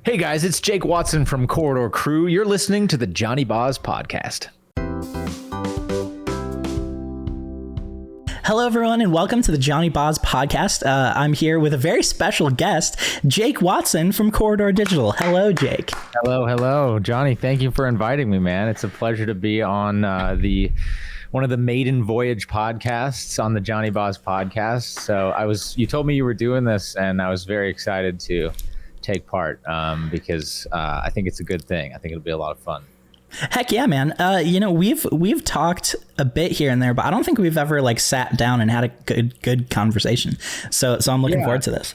Hey guys, it's Jake Watson from Corridor Crew. You're listening to the Johnyboz Podcast. Hello, everyone, and welcome to the Johnyboz Podcast. I'm here with a very special guest, Jake Watson from Corridor Digital. Hello, Jake. Hello, Johnny. Thank you for inviting me, man. It's a pleasure to be on one of the maiden voyage podcasts on the Johnyboz Podcast. So you told me you were doing this, and I was very excited to take part because I think it's a good thing. I think it'll be a lot of fun. Heck yeah, man. We've talked a bit here and there, but I don't think we've ever sat down and had a good conversation. So I'm looking forward to this.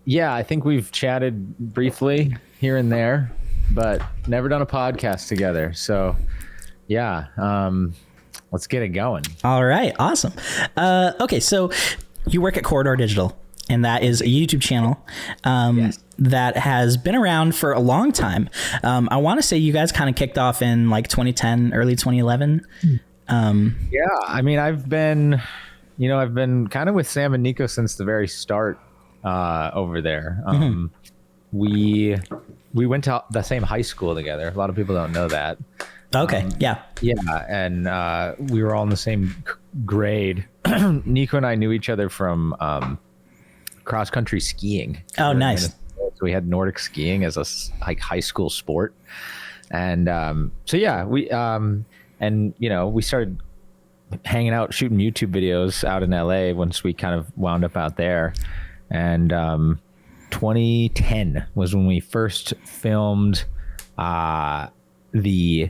Yeah, I think we've chatted briefly here and there, but never done a podcast together. So yeah, let's get it going. All right, awesome. Okay, so you work at Corridor Digital, and that is a YouTube channel. Yes. That has been around for a long time. I want to say you guys kind of kicked off in 2010, early 2011. Yeah, I mean, I've been kind of with Sam and Nico since the very start over there. We went to the same high school together. A lot of people don't know that. Okay, yeah. Yeah, and we were all in the same grade. Nico and I knew each other from cross-country skiing. Oh, nice. So we had Nordic skiing as a high school sport, and we started hanging out, shooting YouTube videos out in LA once we kind of wound up out there. And 2010 was when we first filmed the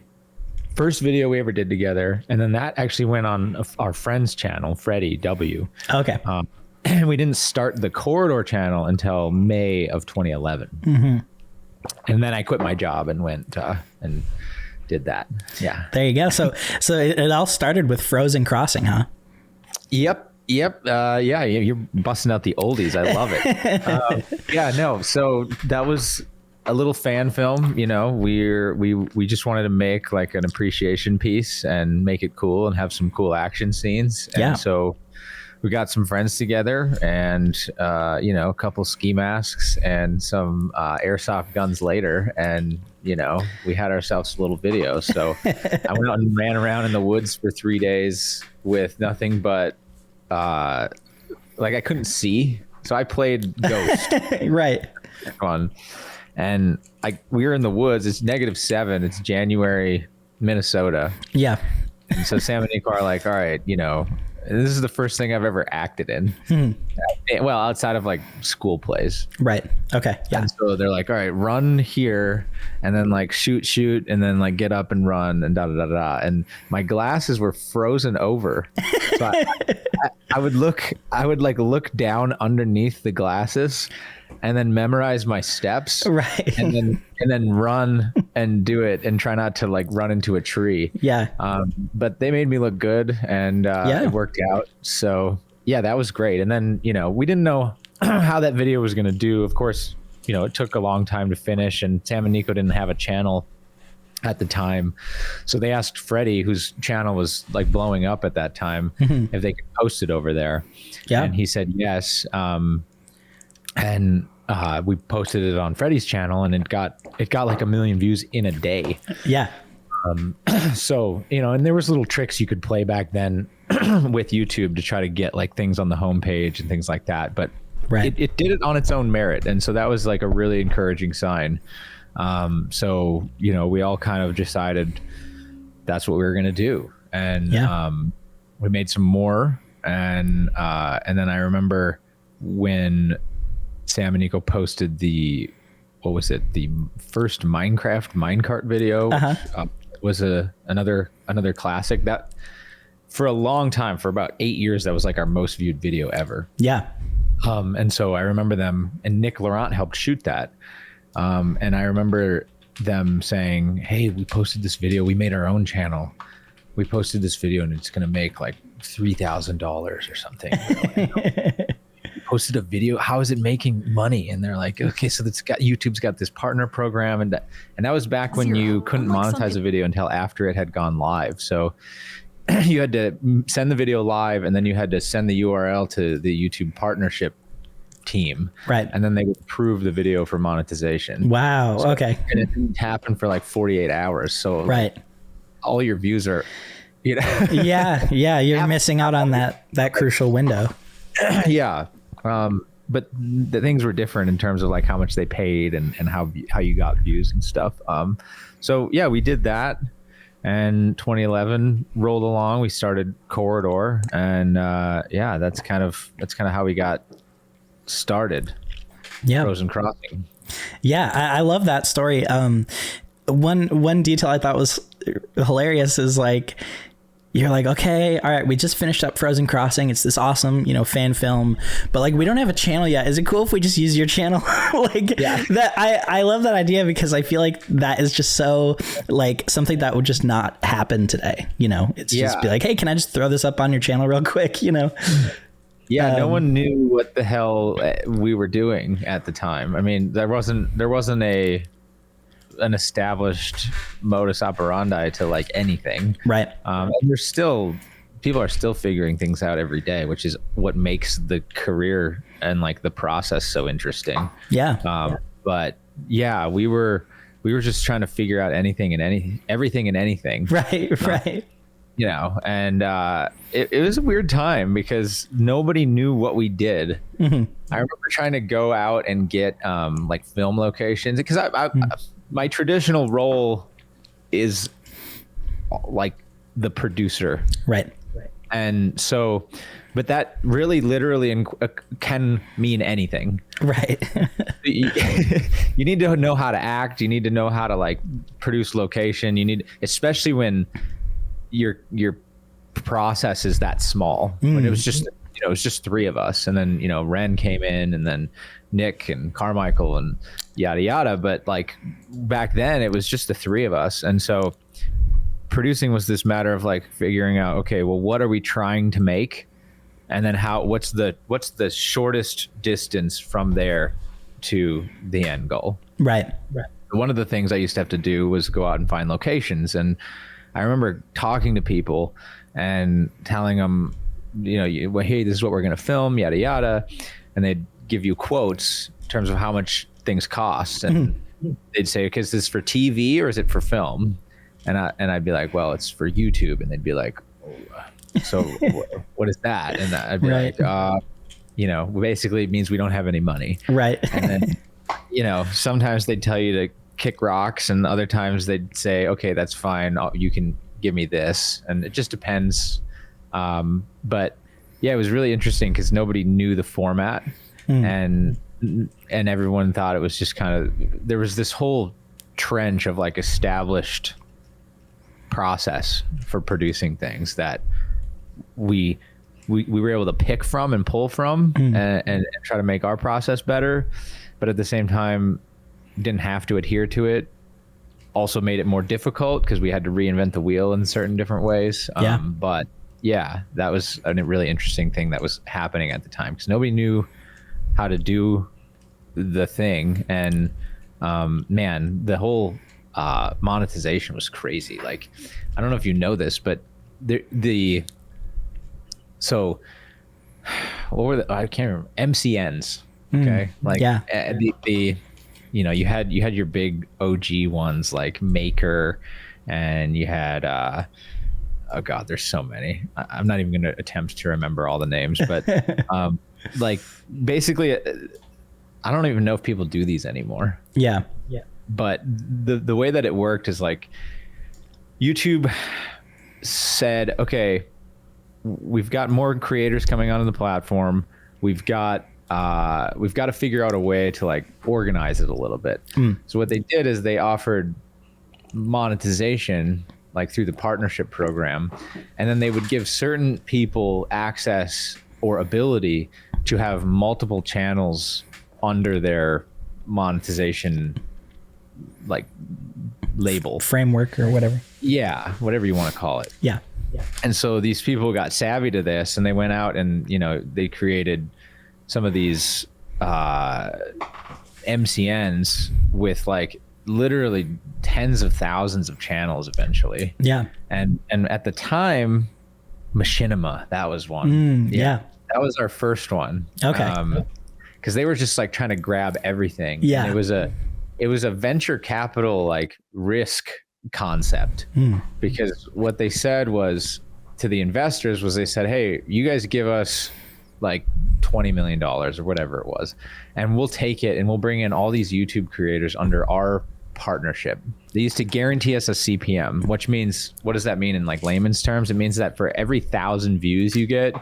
first video we ever did together, and then that actually went on our friend's channel, Freddie W. Okay. We didn't start the Corridor channel until May of 2011. And then I quit my job and went and did that. Yeah. There you go. So it all started with Frozen Crossing, huh? Yep. Yeah, you're busting out the oldies. I love it. So that was a little fan film. We just wanted to make an appreciation piece and make it cool and have some cool action scenes. And so we got some friends together and, a couple ski masks and some airsoft guns later. And, we had ourselves a little video. So I went out and ran around in the woods for 3 days with nothing but, I couldn't see. So I played Ghost. Right. Fun. And we were in the woods. It's -7. It's January, Minnesota. Yeah. And so Sam and Nico are like, all right, this is the first thing I've ever acted in. Well, outside of school plays. Right. Okay. Yeah. And so they're like, all right, run here and then shoot and then get up and run and da da da da. And my glasses were frozen over. So I would look down underneath the glasses and then memorize my steps. Right. And then run and do it and try not to run into a tree. Yeah. But they made me look good and it worked out. So yeah, that was great. And then, we didn't know how that video was going to do. Of course, it took a long time to finish, and Sam and Nico didn't have a channel at the time. So they asked Freddie, whose channel was blowing up at that time, if they could post it over there. Yeah. And he said yes. And we posted it on Freddie's channel, and it got 1 million views in a day. Yeah. So, and there was little tricks you could play back then with YouTube to try to get things on the homepage and things like that. But it did it on its own merit. And so that was a really encouraging sign. So, we all kind of decided that's what we were going to do. And we made some more. And then I remember when Sam and Nico posted the first Minecraft minecart video, was another classic that for a long time, for about 8 years, that was our most viewed video ever. Yeah. And so I remember them, and Nick Laurent helped shoot that. And I remember them saying, hey, we posted this video. We made our own channel. We posted this video and it's going to make $3,000 or something. Posted a video. How is it making money? And they're like, okay, so YouTube's got this partner program, and that was back when you couldn't monetize a video until after it had gone live. So you had to send the video live, and then you had to send the URL to the YouTube partnership team. Right. And then they would approve the video for monetization. Wow. So, okay. And it didn't happen for like 48 hours. So right. all your views are, you know. yeah. You're missing out on that crucial window. Yeah. But the things were different in terms of like how much they paid and how you got views and stuff. So yeah, we did that. And 2011 rolled along. We started Corridor, and yeah, that's kind of how we got started. Yeah, Frozen Crossing. Yeah, I love that story. One detail I thought was hilarious is like, you're like, okay, all right, we just finished up Frozen Crossing. It's this awesome, fan film, but like, we don't have a channel yet. Is it cool if we just use your channel? Like yeah. That I love that idea because I feel like that is just so like something that would just not happen today. It's just be like, hey, can I just throw this up on your channel real quick? Yeah, no one knew what the hell we were doing at the time. I mean, there wasn't an established modus operandi to like anything. Right. And people are still figuring things out every day, which is what makes the career and like the process so interesting. Yeah. But yeah, we were just trying to figure out everything and anything. Right. And it was a weird time because nobody knew what we did. Mm-hmm. I remember trying to go out and get like film locations because my traditional role is like the producer. Right. And so, but that really literally can mean anything. Right. You need to know how to act. You need to know how to like produce location. Especially when your process is that small. When it was just, it was just three of us. And then, Ren came in and then Nick and Carmichael and yada yada, but like back then it was just the three of us, and so producing was this matter of like figuring out, okay, well, what are we trying to make, and then what's the shortest distance from there to the end goal. Right. One of the things I used to have to do was go out and find locations, and I remember talking to people and telling them, well, hey, this is what we're going to film, yada yada, and they'd give you quotes in terms of how much things cost, and they'd say, okay, is this for TV or is it for film? And I'd be like, well, it's for YouTube. And they'd be like, oh, so what is that? And I'd be like, basically it means we don't have any money. Right. And then, sometimes they'd tell you to kick rocks, and other times they'd say, okay, that's fine, you can give me this. And it just depends. But yeah, it was really interesting because nobody knew the format. And everyone thought it was just kind of, there was this whole trench of like established process for producing things that we were able to pick from and pull from and try to make our process better, but at the same time didn't have to adhere to it. Also made it more difficult because we had to reinvent the wheel in certain different ways. But yeah, that was a really interesting thing that was happening at the time because nobody knew how to do the thing. And man, the whole monetization was crazy. Like, I don't know if you know this, but so what were I can't remember, MCNs. Okay. You had your big OG ones like Maker, and you had oh god, there's so many. I'm not even going to attempt to remember all the names, but like basically I don't even know if people do these anymore. Yeah. But the way that it worked is like YouTube said, okay, we've got more creators coming onto the platform. We've got to figure out a way to like organize it a little bit. So what they did is they offered monetization like through the partnership program, and then they would give certain people access or ability to have multiple channels under their monetization like label framework or whatever. Yeah, whatever you want to call it. Yeah. And so these people got savvy to this, and they went out and they created some of these MCNs with like literally tens of thousands of channels eventually. Yeah. And at the time, Machinima, that was one. Yeah. That was our first one. Okay. because they were just like trying to grab everything. Yeah. And it was a venture capital like risk concept, because what they said was to the investors was they said, hey, you guys give us like $20 million or whatever it was, and we'll take it and we'll bring in all these YouTube creators under our partnership. They used to guarantee us a CPM, which means, what does that mean in like layman's terms? It means that for every 1,000 views you get,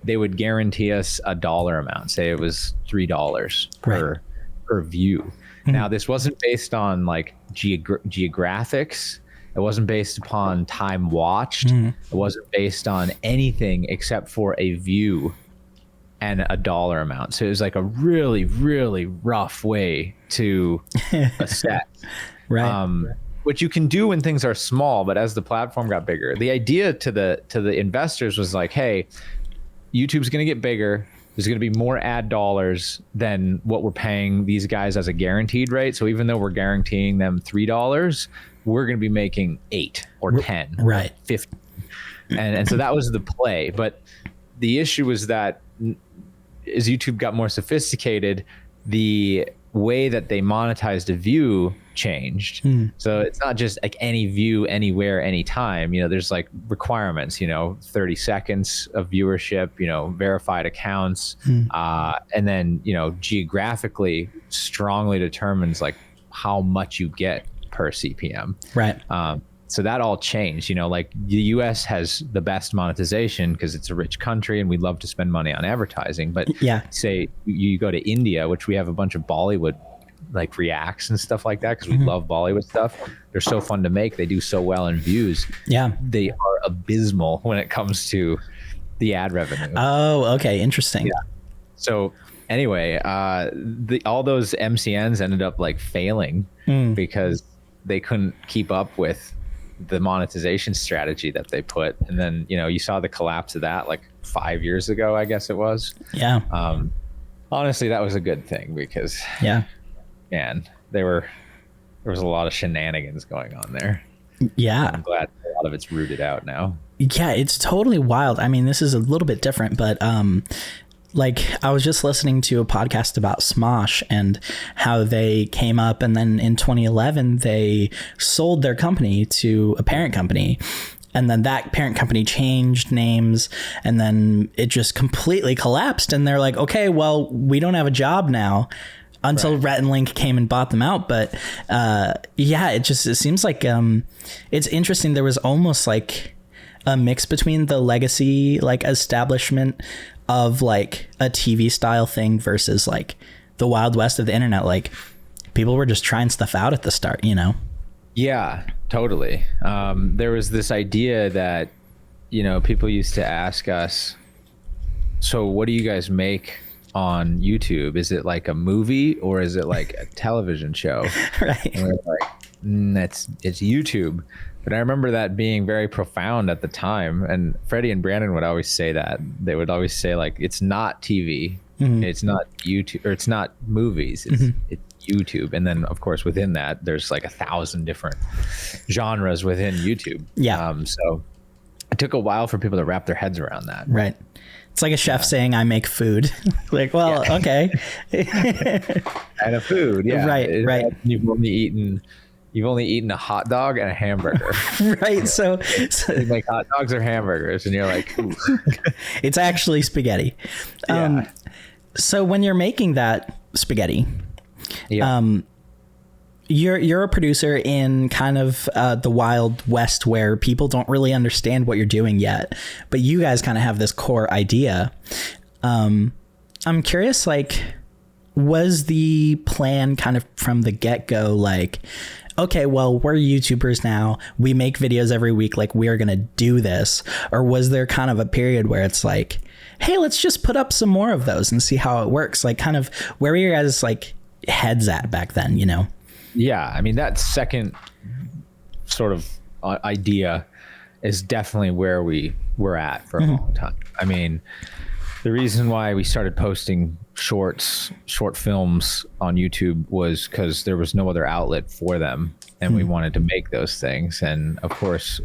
they would guarantee us a dollar amount. Say it was $3 per view. Now, this wasn't based on like geographics. It wasn't based upon time watched. It wasn't based on anything except for a view and a dollar amount. So it was like a really, really rough way to assess. Which you can do when things are small, but as the platform got bigger, the idea to the investors was like, hey, YouTube's going to get bigger. There's going to be more ad dollars than what we're paying these guys as a guaranteed rate. So even though we're guaranteeing them $3, we're going to be making 8 or 10, right, 50. And so that was the play. But the issue was that as YouTube got more sophisticated, the way that they monetized a view changed. So it's not just like any view anywhere, anytime. There's like requirements, 30 seconds of viewership, verified accounts, and then, geographically strongly determines like how much you get per CPM. Right. So that all changed. Like the US has the best monetization because it's a rich country and we love to spend money on advertising. But say you go to India, which we have a bunch of Bollywood like reacts and stuff like that because we love Bollywood stuff. They're so fun to make. They do so well in views. Yeah. They are abysmal when it comes to the ad revenue. Oh, okay. Interesting. Yeah. So anyway, all those MCNs ended up like failing because they couldn't keep up with the monetization strategy that they put. And then, you saw the collapse of that like 5 years ago, I guess it was. Yeah. Honestly, that was a good thing because man, there was a lot of shenanigans going on there. Yeah. I'm glad a lot of it's rooted out now. Yeah, it's totally wild. I mean, this is a little bit different, but like I was just listening to a podcast about Smosh and how they came up, and then in 2011 they sold their company to a parent company, and then that parent company changed names, and then it just completely collapsed, and they're like, okay, well, we don't have a job now, until Rhett and Link came and bought them out. But it seems like it's interesting. There was almost like a mix between the legacy like establishment of like a TV style thing versus like the Wild West of the internet. Like people were just trying stuff out at the start, Yeah, totally. There was this idea that, people used to ask us, so what do you guys make on YouTube? Is it like a movie or is it like a television show? Right. And we're like, it's YouTube. But I remember that being very profound at the time. And Freddie and Brandon would always say that. They would always say like, it's not TV, it's not YouTube, or it's not movies, it's YouTube. And then of course within that, there's like 1,000 different genres within YouTube. Yeah. So it took a while for people to wrap their heads around that. Right. It's like a chef saying, I make food. Like, well, okay. And a food. Yeah. Right. You've only eaten a hot dog and a hamburger. Right. So you make hot dogs or hamburgers and you're like, ooh. It's actually spaghetti. So when you're making that spaghetti, you're a producer in kind of the Wild West where people don't really understand what you're doing yet, but you guys kind of have this core idea. I'm curious, like, was the plan kind of from the get-go like, okay, well, we're YouTubers now, we make videos every week, like we are going to do this? Or was there kind of a period where it's like, hey, let's just put up some more of those and see how it works? Like kind of where were your guys like heads at back then, Yeah, I mean, that second sort of idea is definitely where we were at for a long time. I mean, the reason why we started posting short films on YouTube was because there was no other outlet for them, and we wanted to make those things. And of course,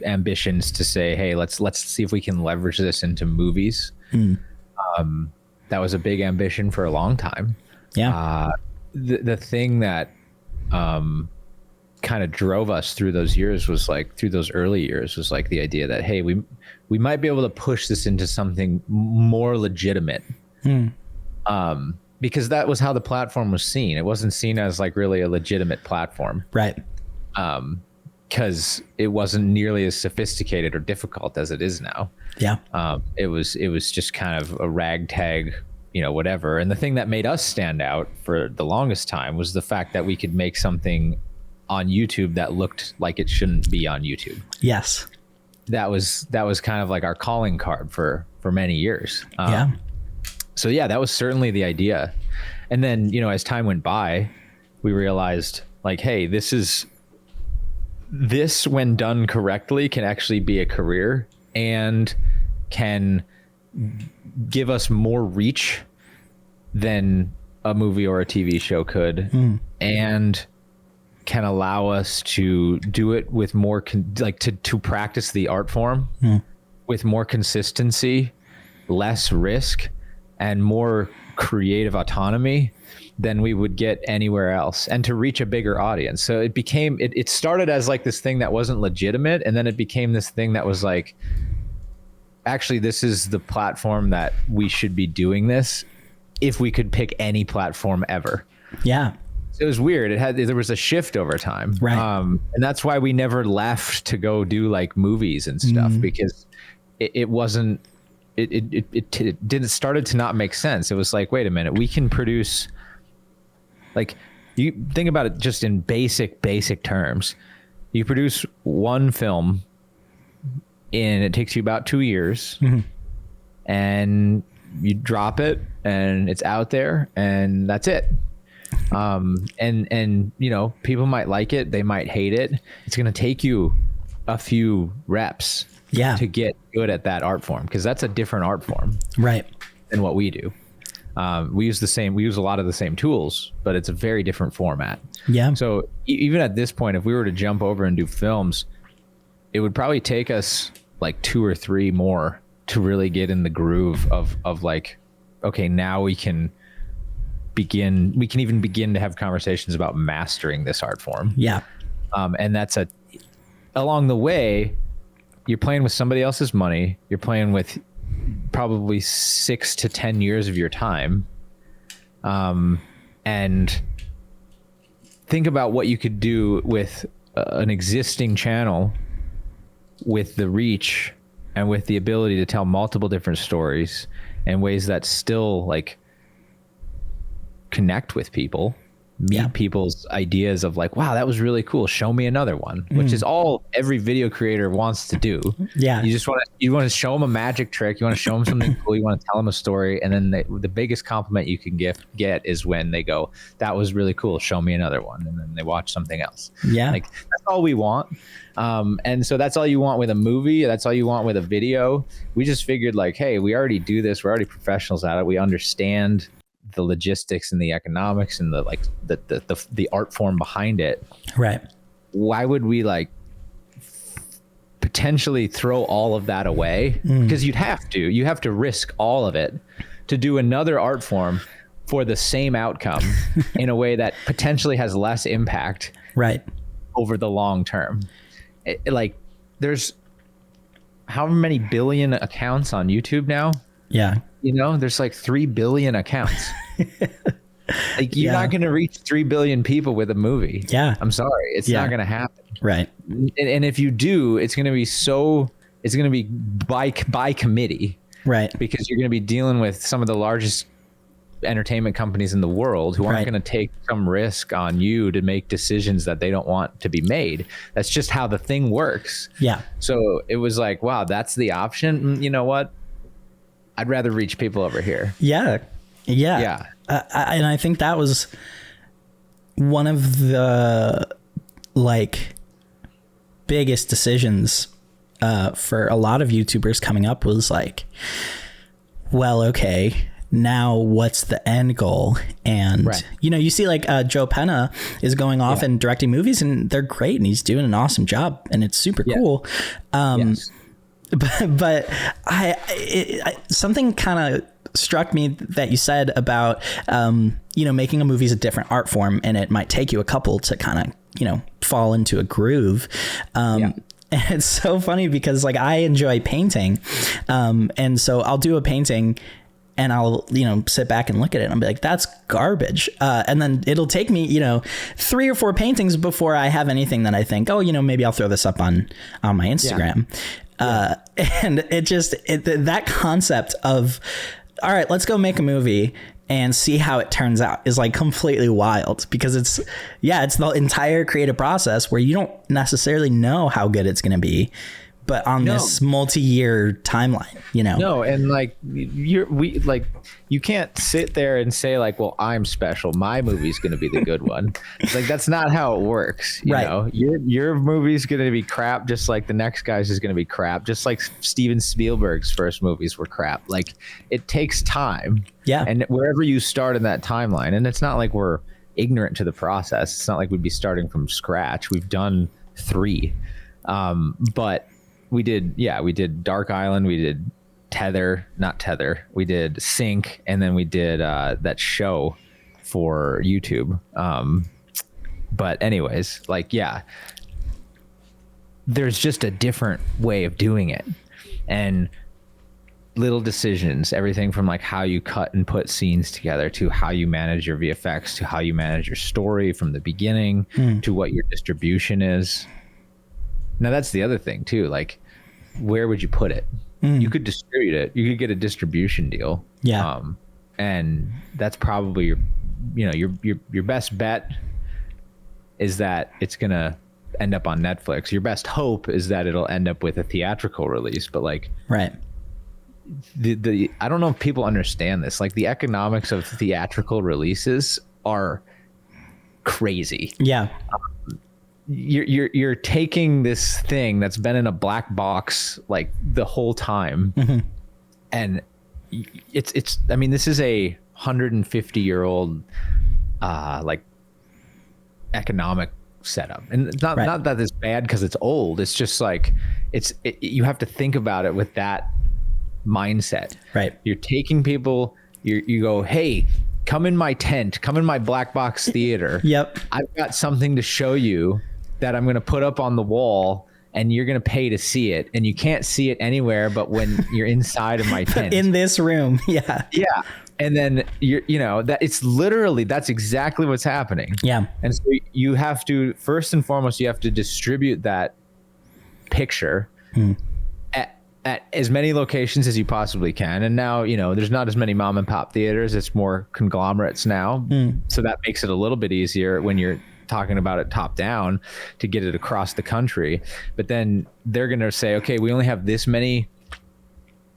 ambitions to say, hey, let's see if we can leverage this into movies. that was a big ambition for a long time. Yeah. The thing that kind of drove us through those years was like, through those early years, was like the idea that, hey, we might be able to push this into something more legitimate. Because that was how the platform was seen. It wasn't seen as like really a legitimate platform. Right. Because it wasn't nearly as sophisticated or difficult as it is now. Yeah. It was just kind of a ragtag, whatever. And the thing that made us stand out for the longest time was the fact that we could make something on YouTube that looked like it shouldn't be on YouTube. Yes. That was kind of like our calling card for many years. Yeah. So yeah, that was certainly the idea. And then, as time went by, we realized like, hey, this when done correctly can actually be a career and can give us more reach than a movie or a TV show could. And can allow us to do it with more to practice the art form with more consistency, less risk, and more creative autonomy than we would get anywhere else, and to reach a bigger audience. So it started as like this thing that wasn't legitimate, and then it became this thing that was like, actually, this is the platform that we should be doing this if we could pick any platform ever. Yeah. It was weird. There was a shift over time. Right. And that's why we never left to go do like movies and stuff, because it wasn't, it started to not make sense. It was like, wait a minute, we can produce, like, you think about it just in basic terms. You produce one film and it takes you about 2 years, and you drop it and it's out there and that's it. And people might like it, they might hate it. It's going to take you a few reps to get good at that art form, because that's a different art form, right, than what we do. We use a lot of the same tools, but it's a very different format. Yeah. So even at this point, if we were to jump over and do films, it would probably take us like 2 or 3 more to really get in the groove of like, okay, now we can even begin to have conversations about mastering this art form. Yeah. And along the way, you're playing with somebody else's money. You're playing with probably 6 to 10 years of your time. And think about what you could do with an existing channel, with the reach and with the ability to tell multiple different stories in ways that still like connect with people, meet people's ideas of like, wow, that was really cool, show me another one, which is all every video creator wants to do. Yeah. You want to show them a magic trick, you want to show them something cool, you want to tell them a story, and then the biggest compliment you can get is when they go, that was really cool, show me another one, and then they watch something else. Yeah. Like, that's all we want. And so that's all you want with a movie, that's all you want with a video. We just figured like, hey, we already do this, we're already professionals at it, we understand the logistics and the economics and the art form behind it. Right. Why would we like potentially throw all of that away? Because you have to risk all of it to do another art form for the same outcome in a way that potentially has less impact over the long term. Like, there's how many billion accounts on YouTube now? Yeah. There's like 3 billion accounts. Like, you're not going to reach 3 billion people with a movie. Yeah. I'm sorry. It's not going to happen. Right. And if you do, it's going to be by committee. Right. Because you're going to be dealing with some of the largest entertainment companies in the world who aren't going to take some risk on you to make decisions that they don't want to be made. That's just how the thing works. Yeah. So it was like, wow, that's the option. You know what? I'd rather reach people over here. Yeah. And I think that was one of the like biggest decisions for a lot of YouTubers coming up, was like, well, okay, now what's the end goal? And you see like Joe Penna is going off and directing movies, and they're great, and he's doing an awesome job, and it's super cool. but something kind of struck me that you said about, making a movie is a different art form, and it might take you a couple to kind of, fall into a groove. And it's so funny because like I enjoy painting. And so I'll do a painting and I'll, sit back and look at it and I'll be like, that's garbage. And then it'll take me, 3 or 4 paintings before I have anything that I think, oh, maybe I'll throw this up on my Instagram. And that concept of, all right, let's go make a movie and see how it turns out is like completely wild, because it's the entire creative process where you don't necessarily know how good it's going to be, but on this multi-year timeline, No, and like you can't sit there and say like, well, I'm special, my movie's going to be the good one. Like that's not how it works. You know, your movie's going to be crap, just like the next guy's is going to be crap, just like Steven Spielberg's first movies were crap. Like it takes time. Yeah. And wherever you start in that timeline, and it's not like we're ignorant to the process. It's not like we'd be starting from scratch. We've done 3, but we did Dark Island, we did Not Tether, we did Sync, and then we did that show for YouTube. But anyways, there's just a different way of doing it, and little decisions, everything from like how you cut and put scenes together to how you manage your VFX to how you manage your story from the beginning to what your distribution is. Now that's the other thing too, like where would you put it? You could distribute it, you could get a distribution deal, and that's probably your best bet is that it's gonna end up on Netflix. Your best hope is that it'll end up with a theatrical release, but like the I don't know if people understand this, like the economics of theatrical releases are crazy. You're taking this thing that's been in a black box like the whole time, and it's I mean, this is a 150-year-old like economic setup, and it's not that it's bad because it's old. It's just like you have to think about it with that mindset. You're taking people, you go, hey, come in my tent, come in my black box theater. I've got something to show you that I'm going to put up on the wall, and you're going to pay to see it, and you can't see it anywhere but when you're inside of my tent in this room. And then that it's literally, that's exactly what's happening. And so you have to, first and foremost, you have to distribute that picture at as many locations as you possibly can. And now, there's not as many mom and pop theaters. It's more conglomerates now. So that makes it a little bit easier when you're talking about it top down to get it across the country. But then they're going to say, okay, we only have this many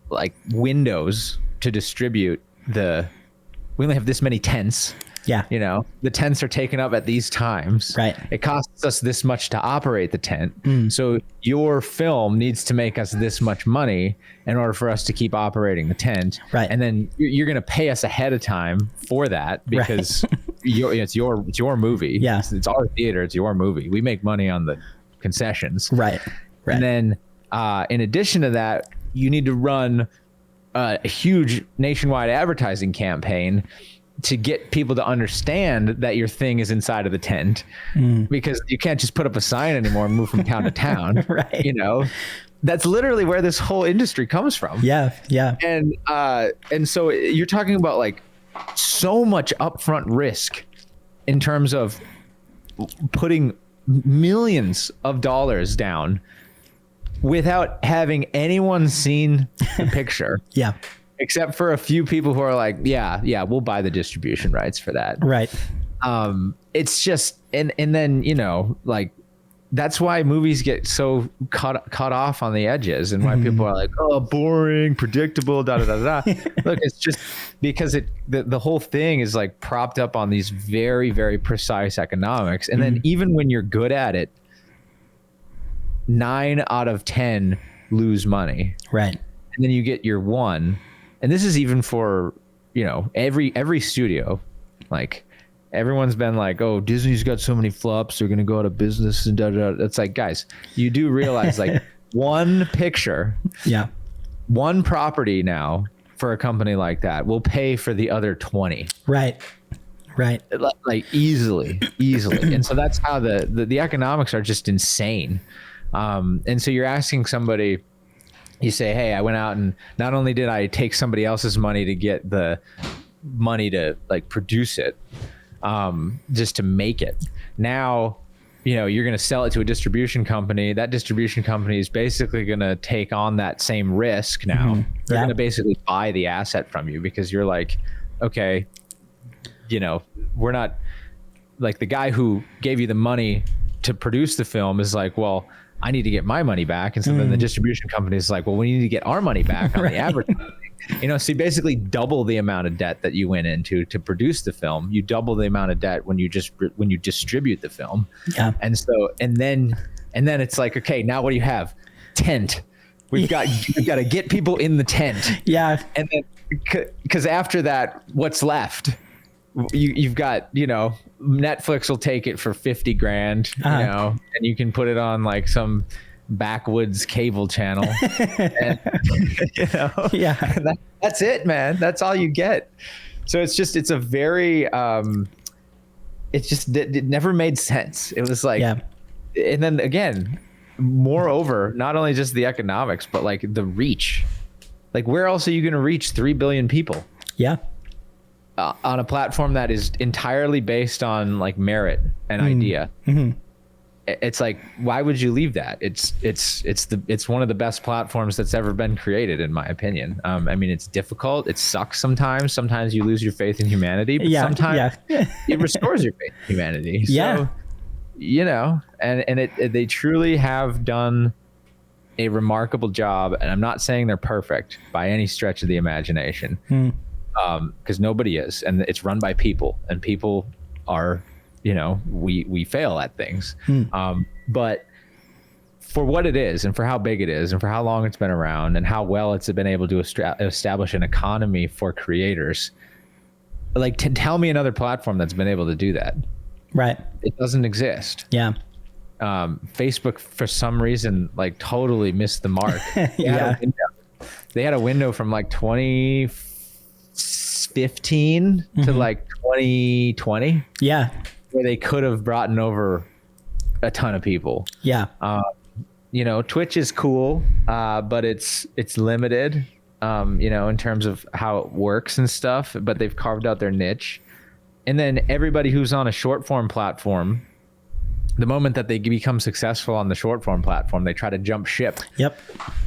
like windows to distribute we only have this many tents. The tents are taken up at these times. It costs us this much to operate the tent. So your film needs to make us this much money in order for us to keep operating the tent. And then you're going to pay us ahead of time for that because it's your movie. It's our theater. It's your movie. We make money on the concessions. And then in addition to that, you need to run a huge nationwide advertising campaign to get people to understand that your thing is inside of the tent, because you can't just put up a sign anymore and move from town to town. That's literally where this whole industry comes from. And so you're talking about like so much upfront risk in terms of putting millions of dollars down without having anyone seen the picture. Except for a few people who are like, we'll buy the distribution rights for that. It's just, and then, like, that's why movies get so cut off on the edges, and why people are like, oh, boring, predictable, da da da da. Look, it's just because the whole thing is like propped up on these very, very precise economics. And then even when you're good at it, 9 out of 10 lose money. And then you get your 1. And this is even for, every studio. Like, everyone's been like, oh, Disney's got so many flops, they're going to go out of business and da da da. It's like, guys, you do realize like one picture, one property now for a company like that will pay for the other 20. Right. Like easily. And so that's how the economics are just insane. And so you're asking somebody, you say, hey, I went out and not only did I take somebody else's money to get the money to like produce it, just to make it. Now, you're going to sell it to a distribution company. That distribution company is basically going to take on that same risk now. Mm-hmm. They're going to basically buy the asset from you because you're like, okay, we're not like the guy who gave you the money to produce the film is like, well, I need to get my money back. And so then the distribution company is like, well, we need to get our money back on the advertising. So you basically double the amount of debt that you went into to produce the film. You double the amount of debt when you distribute the film. Yeah. And so, and then it's like, okay, now what do you have? Tent. We've got to get people in the tent. Yeah. And then, because after that, what's left? You've got, Netflix will take it for $50,000, and you can put it on like some backwoods cable channel. And, that's it, man. That's all you get. So it's a very, it never made sense. It was like, and then again, moreover, not only just the economics, but like the reach. Like, where else are you going to reach 3 billion people? Yeah. On a platform that is entirely based on like merit and idea. Mm-hmm. It's like, why would you leave that? It's one of the best platforms that's ever been created, in my opinion. I mean, it's difficult. It sucks sometimes. Sometimes you lose your faith in humanity, but sometimes it restores your faith in humanity. So, and they truly have done a remarkable job. And I'm not saying they're perfect by any stretch of the imagination. Because nobody is, and it's run by people, and people are, we fail at things. But for what it is, and for how big it is, and for how long it's been around, and how well it's been able to establish an economy for creators, like, tell me another platform that's been able to do that. Right. It doesn't exist. Yeah. Facebook, for some reason, like, totally missed the mark. They had a window from like 2015 to like 2020. Yeah. Where they could have brought over a ton of people. Yeah. Twitch is cool, but it's limited, in terms of how it works and stuff, but they've carved out their niche. And then everybody who's on a short form platform, the moment that they become successful on the short form platform, they try to jump ship. Yep.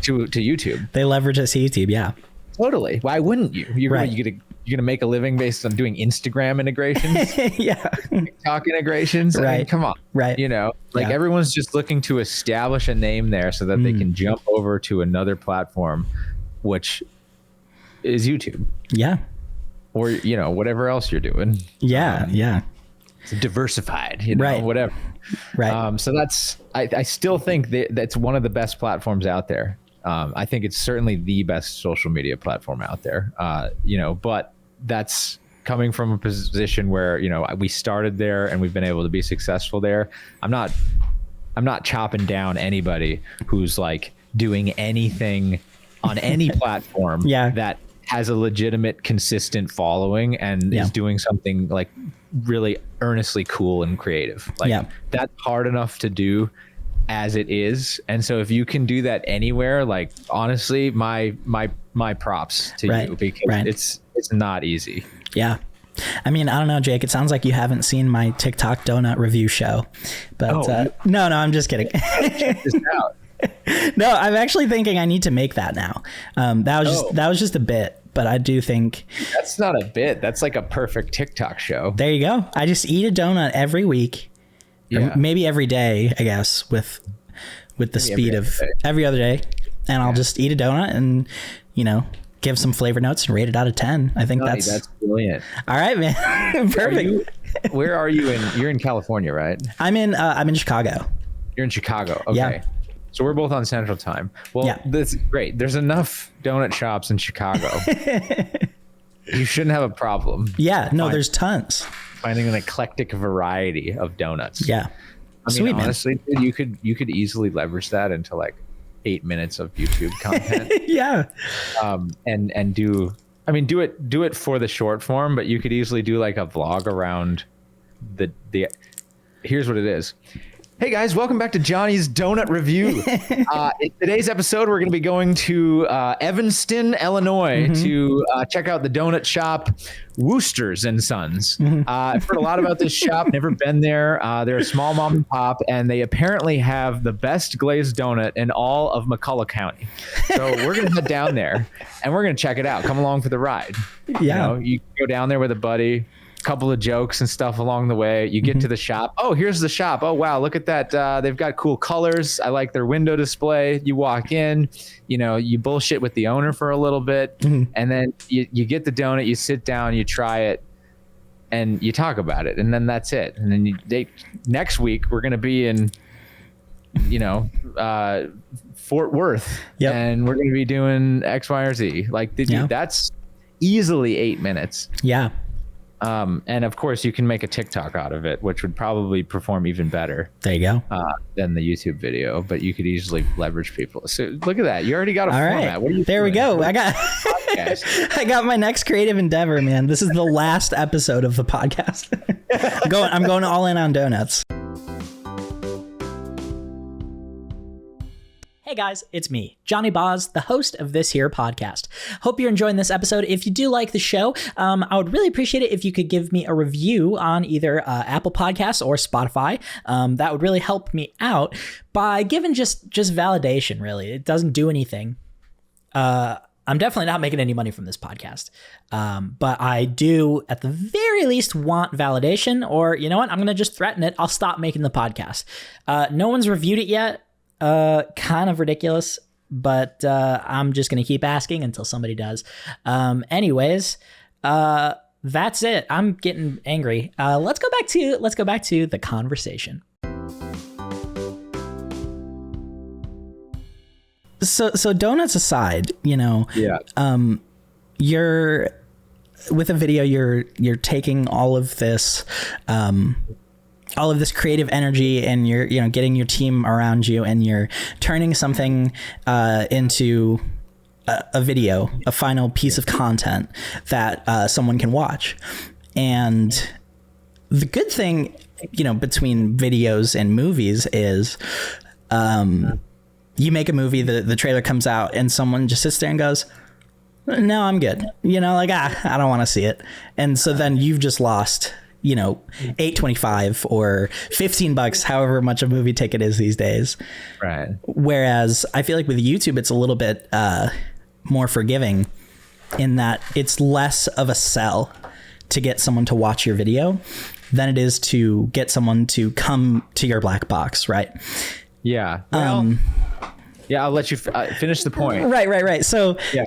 To YouTube. They leverage it to YouTube. Yeah. Totally. Why wouldn't you? You're gonna make a living based on doing Instagram integrations. TikTok integrations. Right. I mean, come on. Right. Everyone's just looking to establish a name there so that they can jump over to another platform, which is YouTube. Yeah. Or whatever else you're doing. Yeah. It's diversified. Right. Whatever. Right. So I still think that's one of the best platforms out there. I think it's certainly the best social media platform out there, but that's coming from a position where, we started there and we've been able to be successful there. I'm not chopping down anybody who's like doing anything on any platform that has a legitimate, consistent following and is doing something like really earnestly cool and creative. Like that's hard enough to do as it is. And so if you can do that anywhere, like, honestly, my props to you, because it's not easy. Yeah. I mean, I don't know, Jake, it sounds like you haven't seen my TikTok donut review show, but no, I'm just kidding. Check this out. No, I'm actually thinking I need to make that now. That was just a bit, but I do think that's not a bit. That's like a perfect TikTok show. There you go. I just eat a donut every week. Yeah. Maybe every day, I guess, with the speed of every other day. And I'll just eat a donut and, give some flavor notes and rate it out of 10. I think that's brilliant. All right, man. Perfect. Where are you you're in California, right? I'm in Chicago. You're in Chicago. Okay. Yeah. So we're both on Central Time. Well, that's great. There's enough donut shops in Chicago. You shouldn't have a problem. Yeah. No, there's tons. Finding an eclectic variety of donuts. Yeah. I mean, sweet, honestly, dude, you could easily leverage that into like 8 minutes of YouTube content. Yeah. And do it for the short form, but you could easily do like a vlog around the here's what it is. Hey guys, welcome back to Johnny's Donut Review. In today's episode, we're going to be going to Evanston, Illinois to check out the donut shop, Wooster's and Sons. I've heard a lot about this shop, never been there. They're a small mom and pop, and they apparently have the best glazed donut in all of McCullough County. So we're going to head down there, and we're going to check it out. Come along for the ride. Yeah. You go down there with a buddy. Couple of jokes and stuff along the way. You get to the shop. Oh, here's the shop. Oh, wow. Look at that. They've got cool colors. I like their window display. You walk in, you bullshit with the owner for a little bit. And then you get the donut, you sit down, you try it, and you talk about it. And then that's it. And then next week, we're going to be in, Fort Worth. Yep. And we're going to be doing X, Y, or Z. Like, that's easily 8 minutes. Yeah. And of course you can make a TikTok out of it, which would probably perform even better. There you go. Than the YouTube video, but you could easily leverage people. So look at that. You already got a format. Right. What are you there doing? We go. I got my next creative endeavor, man. This is the last episode of the podcast. I'm going all in on donuts. Hey guys, it's me, Johnyboz, the host of this here podcast. Hope you're enjoying this episode. If you do like the show, I would really appreciate it if you could give me a review on either Apple Podcasts or Spotify. That would really help me out by giving just validation, really. It doesn't do anything. I'm definitely not making any money from this podcast. But I do, at the very least, want validation, or you know what? I'm going to just threaten it. I'll stop making the podcast. No one's reviewed it yet. Kind of ridiculous, but I'm just gonna keep asking until somebody does. Anyways, that's it. I'm getting angry. Let's go back to the conversation. So donuts aside, you're with a video. You're taking all of this creative energy, and you're getting your team around you, and you're turning something into a video, a final piece of content that someone can watch. And the good thing, between videos and movies is you make a movie, the trailer comes out, and someone just sits there and goes, no, I'm good. I don't want to see it. And so then you've just lost $8.25 or $15, however much a movie ticket is these days. Right. Whereas I feel like with YouTube, it's a little bit more forgiving in that it's less of a sell to get someone to watch your video than it is to get someone to come to your black box. Right. Yeah. Well, I'll let you finish the point. Right. So yeah.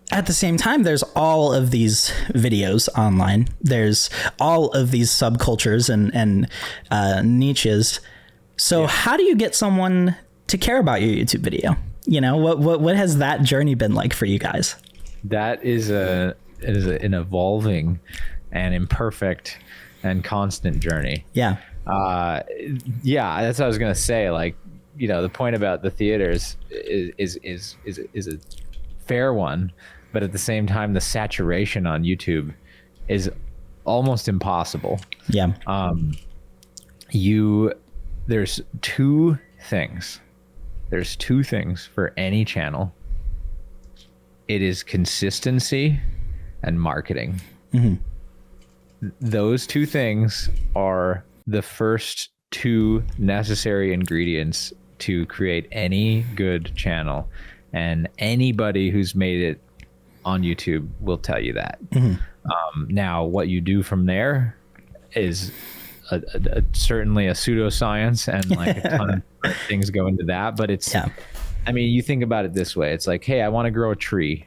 At the same time, there's all of these videos online. There's all of these subcultures and niches. So how do you get someone to care about your YouTube video? What has that journey been like for you guys? That is an evolving and imperfect and constant journey. Yeah. That's what I was gonna say. Like, the point about the theaters is a fair one. But at the same time, the saturation on YouTube is almost impossible. Yeah. There's two things. There's two things for any channel. It is consistency and marketing. Mm-hmm. Those two things are the first two necessary ingredients to create any good channel. And anybody who's made it on YouTube will tell you that. Mm-hmm. Now, what you do from there is certainly a pseudoscience, and like a ton of things go into that. But it's, I mean, you think about it this way. It's like, hey, I want to grow a tree.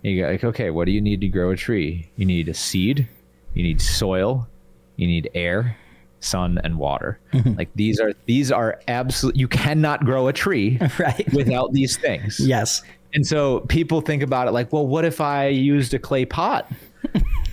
You go like, okay, what do you need to grow a tree? You need a seed, you need soil, you need air, sun, and water. Mm-hmm. Like these are absolute. You cannot grow a tree without these things. Yes. And so people think about it like, well, what if I used a clay pot?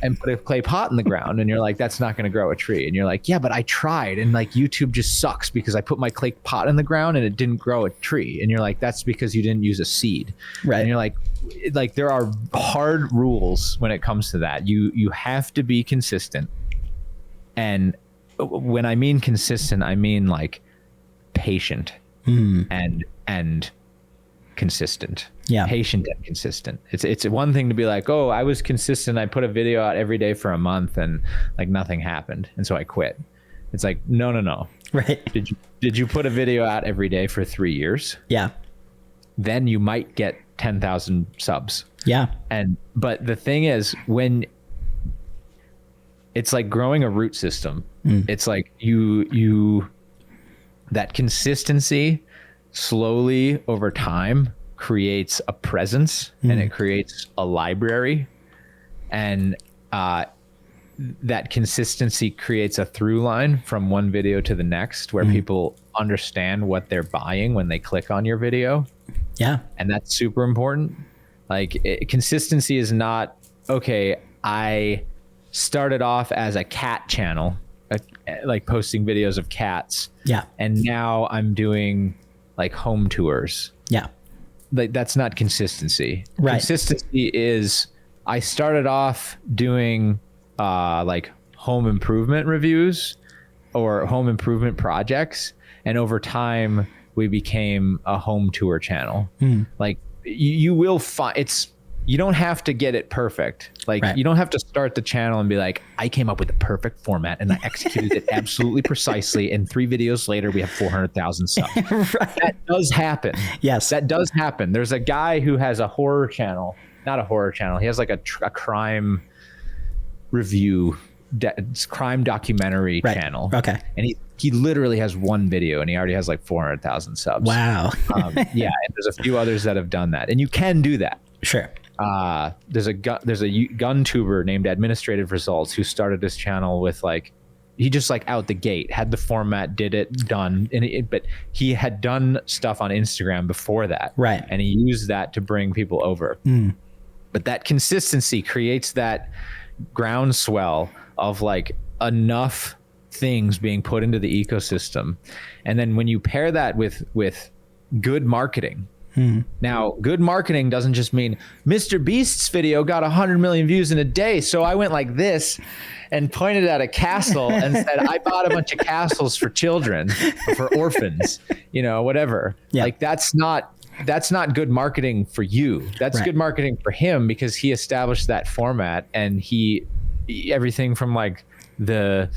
and put a clay pot in the ground, and you're like, that's not going to grow a tree. And you're like, yeah, but I tried, and like YouTube just sucks because I put my clay pot in the ground and it didn't grow a tree. And you're like, that's because you didn't use a seed. Right. And you're like there are hard rules when it comes to that. You have to be consistent. And when I mean consistent, I mean like patient and consistent. Yeah. Patient and consistent. It's one thing to be like, oh, I was consistent. I put a video out every day for a month and like nothing happened. And so I quit. It's like, no. Right. Did you put a video out every day for 3 years? Yeah. Then you might get 10,000 subs. Yeah. But the thing is, when it's like growing a root system, it's like you that consistency slowly over time creates a presence and it creates a library, and that consistency creates a through line from one video to the next where people understand what they're buying when they click on your video. Yeah. And that's super important. Like consistency is not, okay, I started off as a cat channel, like posting videos of cats. Yeah. And now I'm doing like home tours. Yeah. Like that's not consistency. Right. Consistency is I started off doing like home improvement reviews or home improvement projects, and over time we became a home tour channel. Like you will find you don't have to get it perfect. Like you don't have to start the channel and be like, I came up with the perfect format and I executed it absolutely precisely. And 3 videos later, we have 400,000 subs. That does happen. Yes. That does happen. There's a guy who has a horror channel, not a horror channel. He has like a crime review, crime documentary channel. Okay. And he literally has 1 video and he already has like 400,000 subs. Wow. Yeah. And there's a few others that have done that, and you can do that. Sure. There's a gun tuber named Administrative Results who started this channel with like, he just like out the gate had the format, did it, done. But he had done stuff on Instagram before that. Right. And he used that to bring people over. But that consistency creates that groundswell of like enough things being put into the ecosystem. And then when you pair that with good marketing, now, good marketing doesn't just mean Mr. Beast's video got 100 million views in a day, so I went like this and pointed at a castle and said, I bought a bunch of castles for children, or for orphans, whatever. Yeah. Like that's not good marketing for you. That's good marketing for him because he established that format, and everything from like the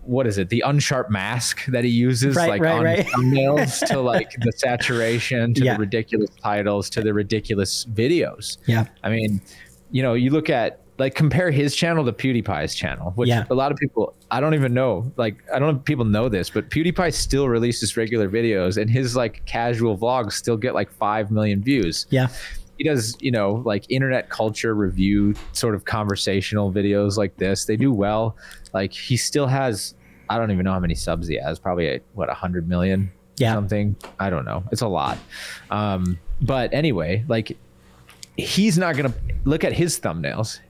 unsharp mask that he uses on thumbnails to like the saturation to the ridiculous titles to the ridiculous videos. Yeah. I mean, you look at like compare his channel to PewDiePie's channel, which a lot of people, I don't know if people know this, but PewDiePie still releases regular videos and his like casual vlogs still get like 5 million views. Yeah. He does, like internet culture review sort of conversational videos like this. They do well. Like he still has, I don't even know how many subs he has, probably 100 million something. I don't know. It's a lot. But anyway, like he's not going to look at his thumbnails.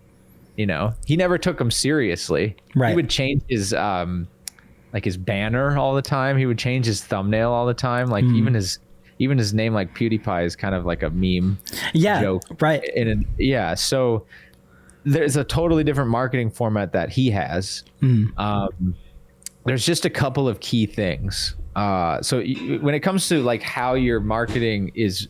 He never took them seriously. Right. He would change his, like his banner all the time. He would change his thumbnail all the time. Like even his name, like PewDiePie, is kind of like a meme joke. Right. So there's a totally different marketing format that he has. There's just a couple of key things. So when it comes to like how your marketing is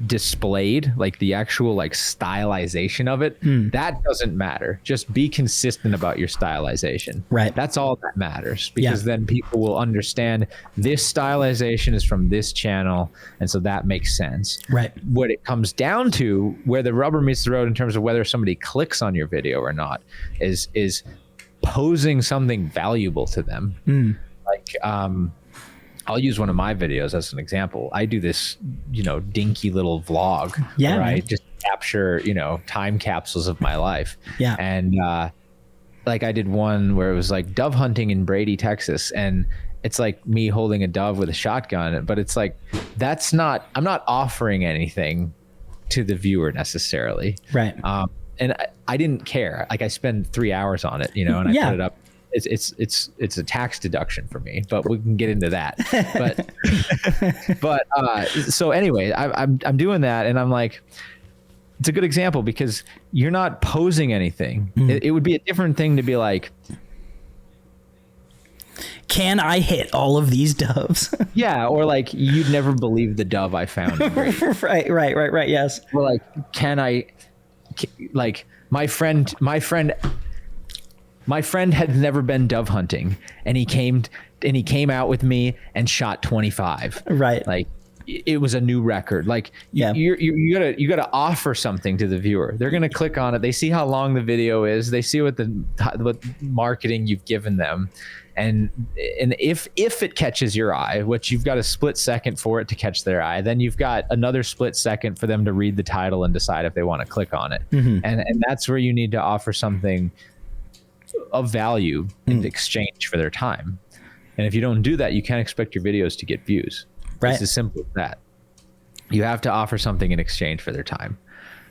displayed, like the actual like stylization of it, that doesn't matter. Just be consistent about your stylization. Right. That's all that matters, because then people will understand this stylization is from this channel, and so that makes sense. Right. What it comes down to, where the rubber meets the road in terms of whether somebody clicks on your video or not, is posing something valuable to them. Like I'll use one of my videos as an example. I do this, dinky little vlog where I just capture, time capsules of my life. Yeah. And like I did one where it was like dove hunting in Brady, Texas. And it's like me holding a dove with a shotgun, but it's like, I'm not offering anything to the viewer necessarily. Right. and I didn't care. Like I spend 3 hours on it, and I put it up. It's a tax deduction for me, but we can get into that. But so anyway, I'm doing that, and I'm like, it's a good example because you're not posing anything. It would be a different thing to be like, can I hit all of these doves? Yeah, or like you'd never believe the dove I found. Right. Yes. Or like, can I? Like my friend had never been dove hunting, and he came out with me and shot 25. Right. Like it was a new record. Like you gotta offer something to the viewer. They're gonna click on it. They see how long the video is. They see what marketing you've given them. And if it catches your eye, which you've got a split second for it to catch their eye, then you've got another split second for them to read the title and decide if they want to click on it. And that's where you need to offer something of value in exchange for their time. And if you don't do that, you can't expect your videos to get views. Right. It's as simple as that. You have to offer something in exchange for their time.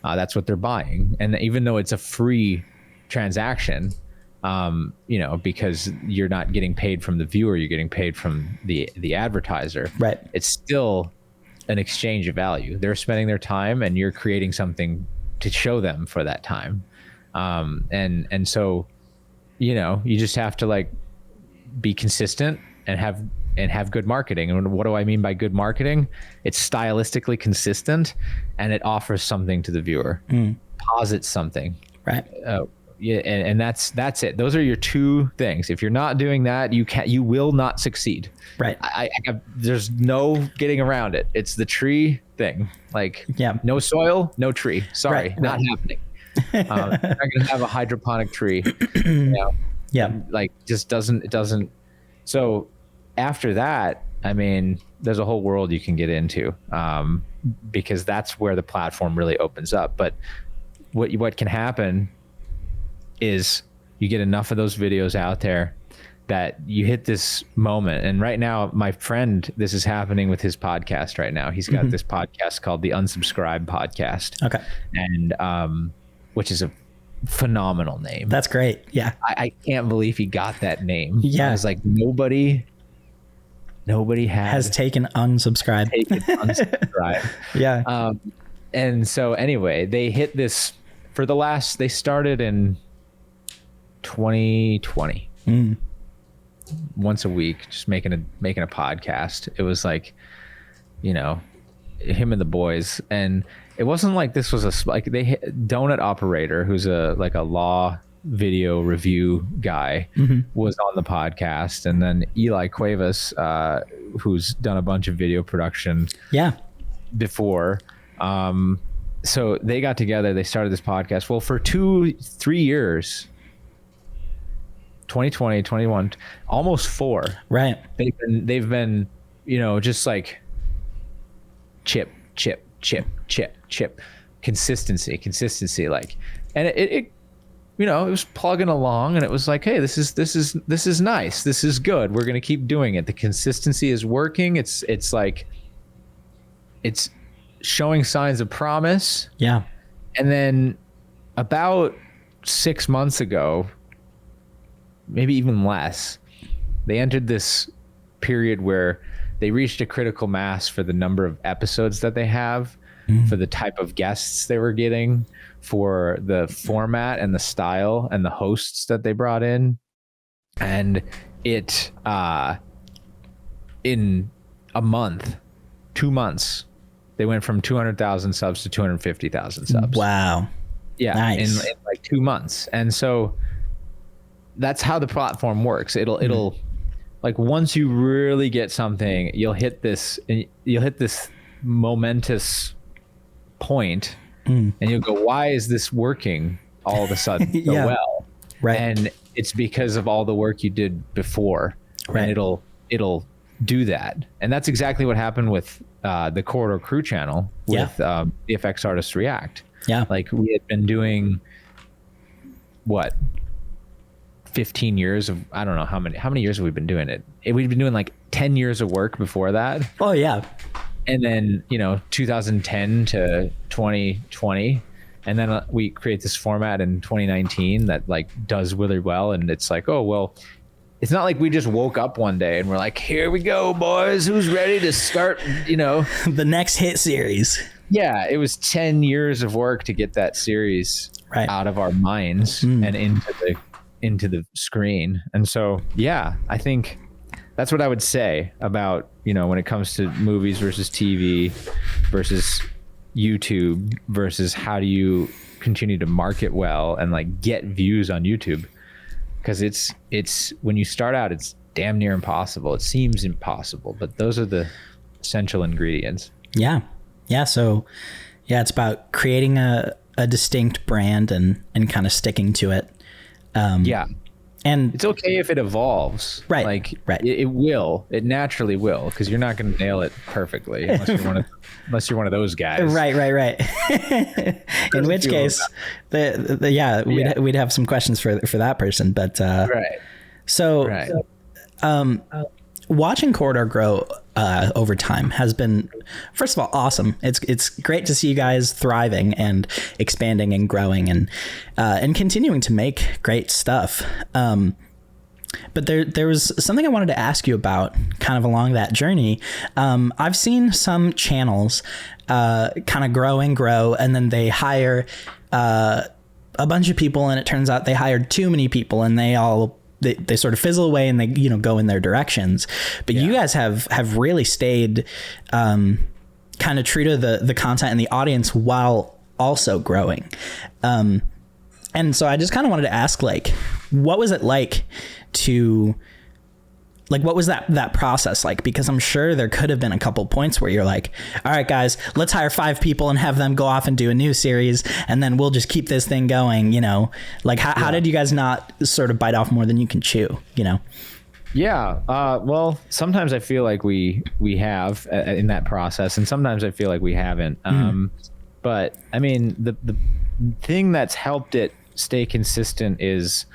That's what they're buying. And even though it's a free transaction, because you're not getting paid from the viewer, you're getting paid from the advertiser. Right. It's still an exchange of value. They're spending their time and you're creating something to show them for that time. And so, you just have to like be consistent and have good marketing. And what do I mean by good marketing? It's stylistically consistent and it offers something to the viewer, posits something. Right. Yeah, and that's it. Those are your two things. If you're not doing that, you will not succeed. Right. There's no getting around it. It's the tree thing. Like, no soil, no tree. Sorry, not happening. You're not gonna have a hydroponic tree. Like it doesn't. So after that, I mean, there's a whole world you can get into, because that's where the platform really opens up. But what can happen is you get enough of those videos out there that you hit this moment. And right now, my friend, this is happening with his podcast right now. He's got this podcast called the Unsubscribe Podcast. Okay. And which is a phenomenal name. That's great. Yeah. I can't believe he got that name. Yeah. I was like, nobody has taken unsubscribe. Yeah. And so anyway, they hit this they started in 2020, once a week, just making a podcast. It was like, him and the boys, and it wasn't like this was Donut Operator, who's a law video review guy, was on the podcast, and then Eli Cuevas, who's done a bunch of video production before. So they got together, they started this podcast. Well, for 2-3 years, 2020, 21, almost 4. Right. They've been, just like chip, consistency. Like, and it was plugging along, and it was like, hey, this is nice. This is good. We're going to keep doing it. The consistency is working. It's showing signs of promise. Yeah. And then about 6 months ago, maybe even less, they entered this period where they reached a critical mass for the number of episodes that they have, for the type of guests they were getting, for the format and the style and the hosts that they brought in. And it, in a month, 2 months, they went from 200,000 subs to 250,000 subs. Wow. Yeah. Nice. In like 2 months. And so that's how the platform works. It'll like, once you really get something, you'll hit this momentous point, and you'll go, why is this working all of a sudden so well? Right. And it's because of all the work you did before. Right. And it'll do that. And that's exactly what happened with the Corridor Crew channel with VFX Artists React. Yeah. Like, we had been doing 15 years of, I don't know how many years have we been doing it? We've been doing like 10 years of work before that. Oh yeah. And then, 2010 to 2020, And then we create this format in 2019 that like does really well. And it's like, oh, well, it's not like we just woke up one day and we're like, here we go, boys. Who's ready to start, the next hit series? Yeah, it was 10 years of work to get that series out of our minds and into the screen. And so, yeah, I think that's what I would say about, when it comes to movies versus TV versus YouTube versus how do you continue to market well and like get views on YouTube. Because it's when you start out, it's damn near impossible. It seems impossible, but those are the essential ingredients. Yeah. So it's about creating a distinct brand and kind of sticking to it. And it's okay if it evolves. Right. Like right. It naturally will, because you're not going to nail it perfectly unless you're one of those guys. Right. In which case, we'd have some questions for that person. But watching Corridor grow over time has been, first of all, awesome. It's great to see you guys thriving and expanding and growing and continuing to make great stuff. But there was something I wanted to ask you about kind of along that journey. I've seen some channels kind of grow, and then they hire a bunch of people, and it turns out they hired too many people, and they sort of fizzle away and they, go in their directions. But you guys have really stayed kind of true to the content and the audience while also growing. And so I just kind of wanted to ask, like, what was it like to, like, what was that process like? Because I'm sure there could have been a couple points where you're like, all right, guys, let's hire 5 people and have them go off and do a new series, and then we'll just keep this thing going, like how did you guys not sort of bite off more than you can chew, Yeah. Well, sometimes I feel like we have in that process, and sometimes I feel like we haven't. But I mean, the thing that's helped it stay consistent is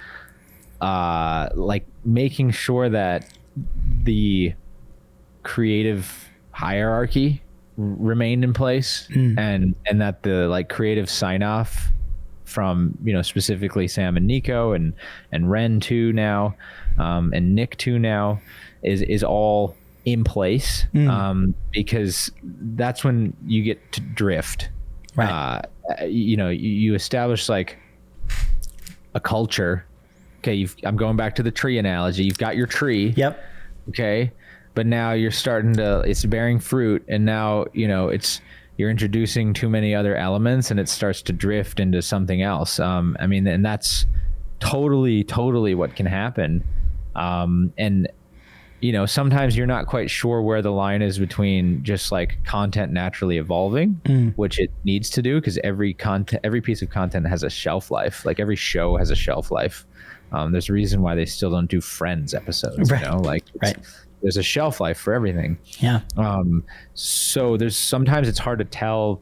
like making sure that the creative hierarchy remained in place, and that the like creative sign off from, specifically Sam and Nico and Ren too now, and Nick too now is all in place, because that's when you get to drift. Right. You establish like a culture. Okay, I'm going back to the tree analogy. You've got your tree. Yep. Okay, but now you're it's bearing fruit, and now you're introducing too many other elements, and it starts to drift into something else. I mean, and that's totally what can happen. And sometimes you're not quite sure where the line is between just like content naturally evolving, which it needs to do, because every piece of content has a shelf life. Like every show has a shelf life. There's a reason why they still don't do Friends episodes, there's a shelf life for everything. Yeah. So sometimes it's hard to tell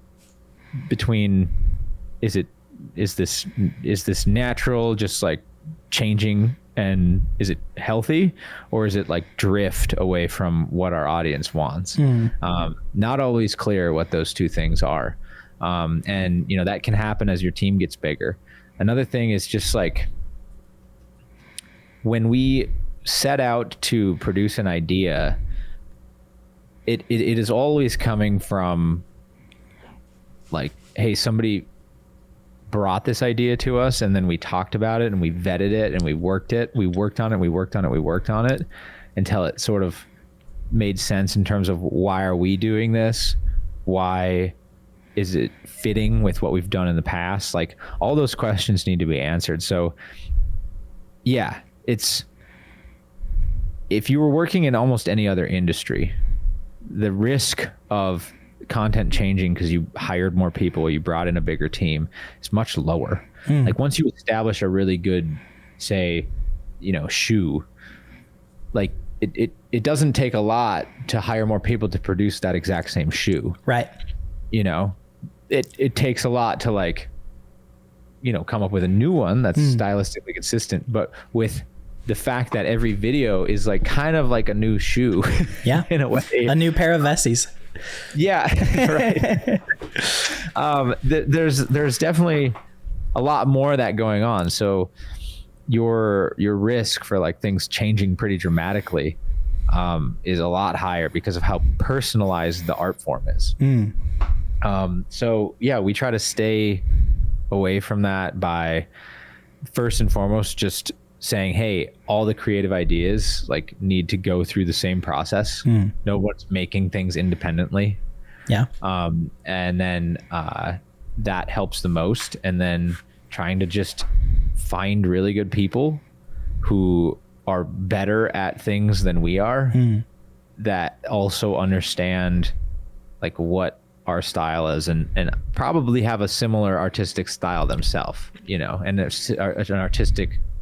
between, is this natural, just like changing, and is it healthy, or is it like drift away from what our audience wants? Not always clear what those two things are. And that can happen as your team gets bigger. Another thing is just like, when we set out to produce an idea, it is always coming from like, hey, somebody brought this idea to us, and then we talked about it and we vetted it and we worked on it until it sort of made sense in terms of, why are we doing this? Why is it fitting with what we've done in the past? Like, all those questions need to be answered. So yeah, if you were working in almost any other industry, the risk of content changing because you hired more people, you brought in a bigger team, is much lower. Like once you establish a really good, say, shoe, like it doesn't take a lot to hire more people to produce that exact same shoe. Right. It takes a lot to like, come up with a new one that's stylistically consistent, but with the fact that every video is like kind of like a new shoe. Yeah. In a way. A new pair of Vessies. Yeah. Right. There's definitely a lot more of that going on. So your risk for like things changing pretty dramatically is a lot higher because of how personalized the art form is. So yeah, we try to stay away from that by first and foremost just saying, hey, all the creative ideas like need to go through the same process. No one's making things independently. Yeah. And then that helps the most. And then trying to just find really good people who are better at things than we are, that also understand like what our style is and probably have a similar artistic style themselves, you know, and an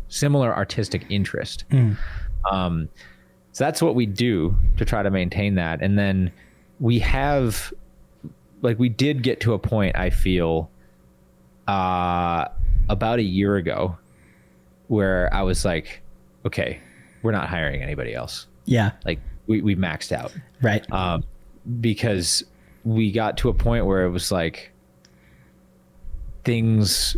similar artistic interest. So that's what we do to try to maintain that. And then we did get to a point, I feel, about a year ago where I was like, okay, we're not hiring anybody else. Yeah. Like we maxed out. Right. Because we got to a point where it was like things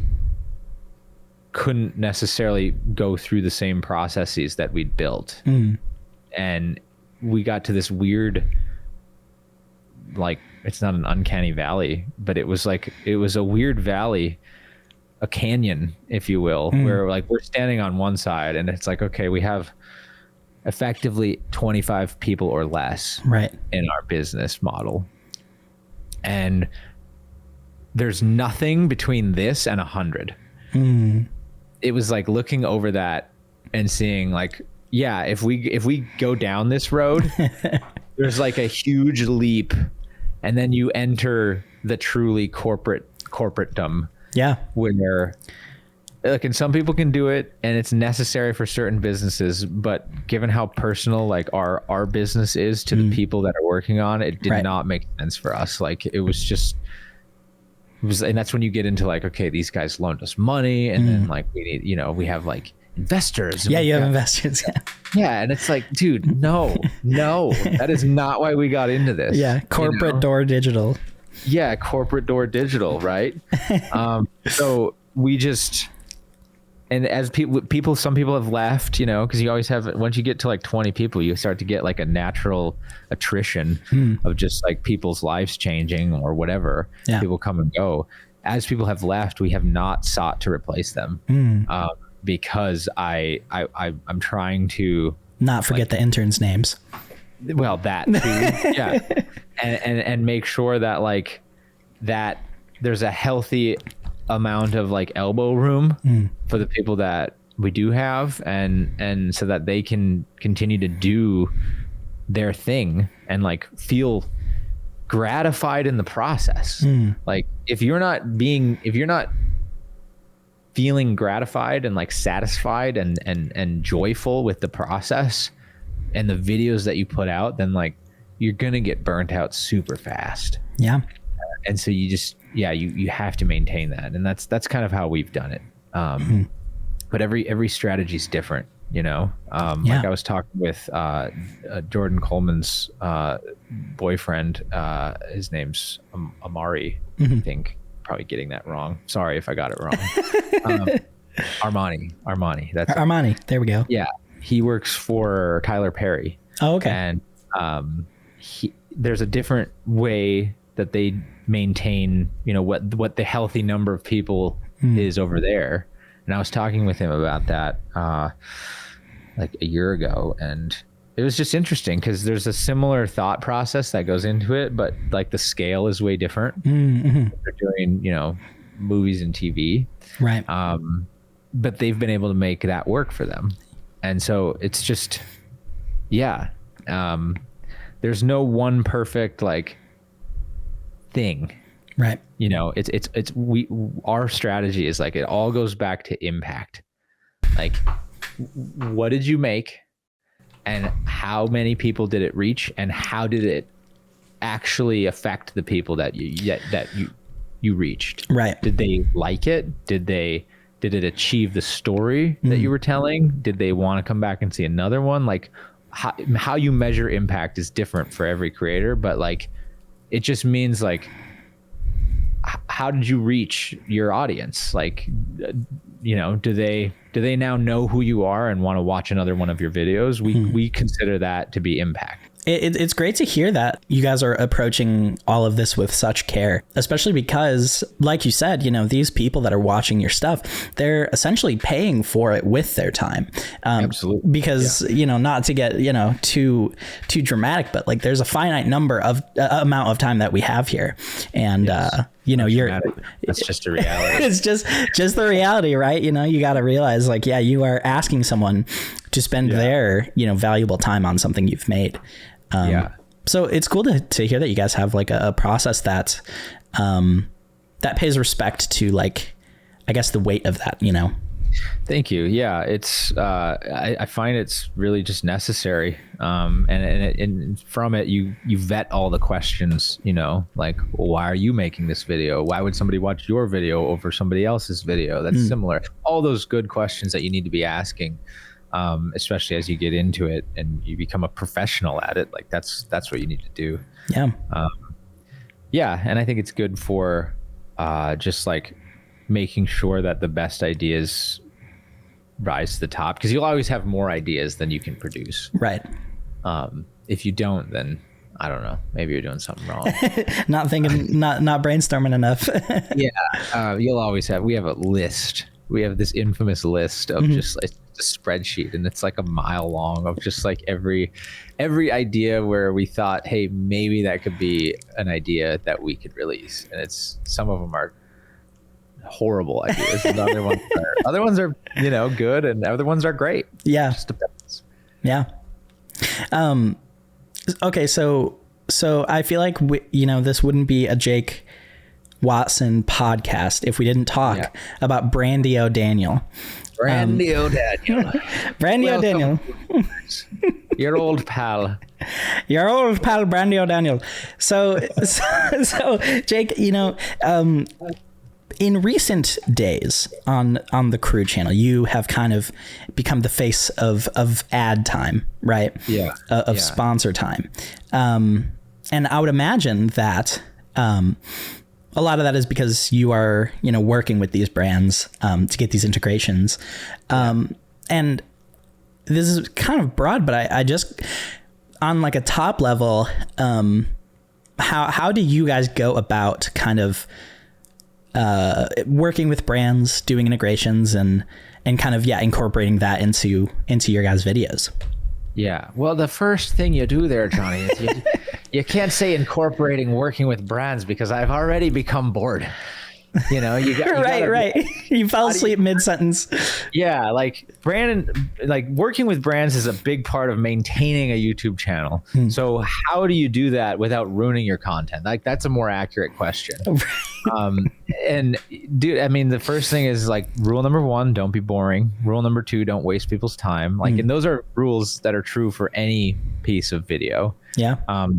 couldn't necessarily go through the same processes that we'd built. And we got to this weird, like, it's not an uncanny valley, but it was a weird valley, a canyon, if you will, where like we're standing on one side and it's like, okay, we have effectively 25 people or less in our business model. And there's nothing between this and 100. It was like looking over that and seeing like, yeah, if we go down this road, there's like a huge leap, and then you enter the truly corporatedom. Yeah. Where like, and some people can do it and it's necessary for certain businesses, but given how personal like our business is to the people that are working on it, did not make sense for us. Like it was, and that's when you get into like, okay, these guys loaned us money, and then like we need, you know, we have like investors. Yeah, you have investors. Yeah, and it's like, dude, no, that is not why we got into this. Yeah, corporate door digital. Yeah, corporate door digital, right? So we just, and as people, some people have left, you know, because you always have, once you get to like 20 people, you start to get like a natural attrition of just like people's lives changing or whatever. Yeah. People come and go. As people have left, we have not sought to replace them because I'm trying to not forget the interns' names. Well, that too, yeah, and make sure that like that there's a healthy amount of like elbow room for the people that we do have, and so that they can continue to do their thing and like feel gratified in the process. Like if you're not feeling gratified and like satisfied and joyful with the process and the videos that you put out, then like you're gonna get burnt out super fast. Yeah. And so you just, you have to maintain that. And that's kind of how we've done it. But every strategy is different, you know? Like I was talking with Jordan Coleman's boyfriend, his name's Amari, I think. Probably getting that wrong. Sorry if I got it wrong. Armani. That's Armani. There we go. Yeah. He works for Tyler Perry. Oh, okay. And there's a different way that they maintain, you know, what the healthy number of people is over there. And I was talking with him about that like a year ago, and it was just interesting because there's a similar thought process that goes into it, but like the scale is way different. They're doing, you know, movies and TV. Right. But they've been able to make that work for them. And so it's just, there's no one perfect like thing. Right. You know, our strategy is like, it all goes back to impact. Like, what did you make? And how many people did it reach, and how did it actually affect the people that you reached? Right. Did they like it? Did it achieve the story that you were telling? Did they want to come back and see another one? Like how you measure impact is different for every creator, but like it just means like how did you reach your audience? Like, do they now know who you are and want to watch another one of your videos? We consider that to be impact. It's great to hear that you guys are approaching all of this with such care, especially because, like you said, these people that are watching your stuff, they're essentially paying for it with their time. Absolutely. Because, not to get, too dramatic, but like there's a finite number of amount of time that we have here. And, that's just a reality. It's just the reality, right? You got to realize like, yeah, you are asking someone to spend their, valuable time on something you've made. So it's cool to hear that you guys have like a process that pays respect to, like, I guess the weight of that, Thank you. Yeah, it's I find it's really just necessary. And from it, you vet all the questions, like, well, why are you making this video? Why would somebody watch your video over somebody else's video that's similar? All those good questions that you need to be asking. Especially as you get into it and you become a professional at it, like that's what you need to do. Yeah. And I think it's good for just like making sure that the best ideas rise to the top, because you'll always have more ideas than you can produce. Right. If you don't, then I don't know, maybe you're doing something wrong. Not thinking, not brainstorming enough. You'll always have, we have a list. We have this infamous list of just like a spreadsheet, and it's like a mile long of just like every idea where we thought, hey, maybe that could be an idea that we could release. And it's, some of them are horrible ideas, and other ones are good, and other ones are great. Yeah. It just depends. Yeah. Okay. So I feel like this wouldn't be a Jake Watson podcast if we didn't talk about Brandy O'Daniel. Brandy O'Daniel. Brandy O'Daniel. Your old pal. Your old pal, Brandy O'Daniel. So Jake, in recent days on the Crew channel, you have kind of become the face of ad time, right? Yeah. Of sponsor time. And I would imagine that a lot of that is because you are, working with these brands to get these integrations. And this is kind of broad, but I just, on like a top level, how do you guys go about kind of working with brands, doing integrations, and kind of incorporating that into your guys' videos? Yeah. Well, the first thing you do there, Johnny, is you can't say incorporating working with brands, because I've already become bored. You got right. You fell asleep mid-sentence. Yeah, like working with brands is a big part of maintaining a YouTube channel. So how do you do that without ruining your content? Like, that's a more accurate question. And dude, I mean, the first thing is like, rule number 1, don't be boring. Rule number 2, don't waste people's time. Like, and those are rules that are true for any piece of video. Yeah.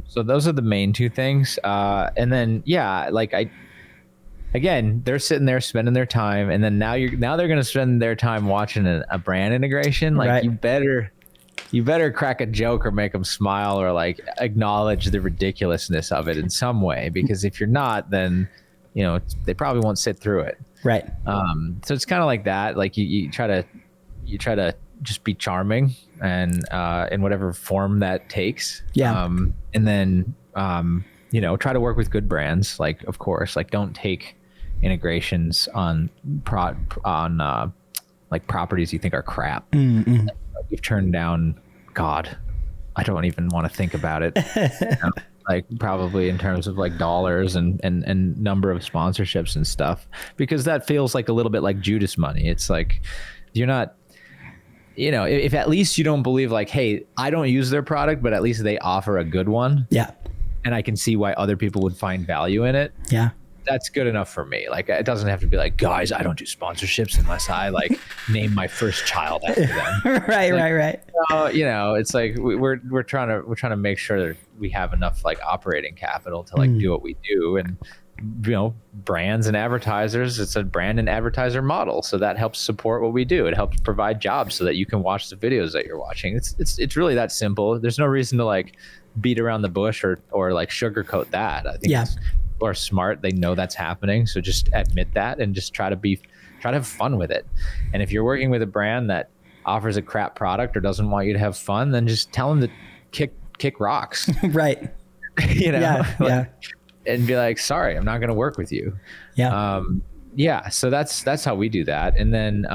So those are the main 2 things. And then, again, they're sitting there spending their time, and then now they're going to spend their time watching a brand integration. Like, right. you better crack a joke or make them smile, or like acknowledge the ridiculousness of it in some way, because if you're not, then they probably won't sit through it. Right. So it's kind of like that. Like you try to just be charming, and in whatever form that takes. Yeah. And then try to work with good brands. Like, of course, like, don't take integrations on like properties you think are crap. You've turned down, God, I don't even want to think about it. Like, probably in terms of like dollars and number of sponsorships and stuff, because that feels like a little bit like Judas money. It's like, you're not, if at least you don't believe like, hey, I don't use their product, but at least they offer a good one. Yeah. And I can see why other people would find value in it. Yeah. That's good enough for me. Like, it doesn't have to be like, guys, I don't do sponsorships unless I like name my first child after them. Right. It's like we're trying to make sure that we have enough like operating capital to like do what we do. And brands and advertisers, it's a brand and advertiser model, so that helps support what we do. It helps provide jobs so that you can watch the videos that you're watching. It's really that simple. There's no reason to like beat around the bush or like sugarcoat that. I think people are smart. They know that's happening. So just admit that and just try to have fun with it. And if you're working with a brand that offers a crap product or doesn't want you to have fun, then just tell them to kick rocks. Right. Yeah. And be like, sorry, I'm not going to work with you. Yeah. So that's how we do that. And then,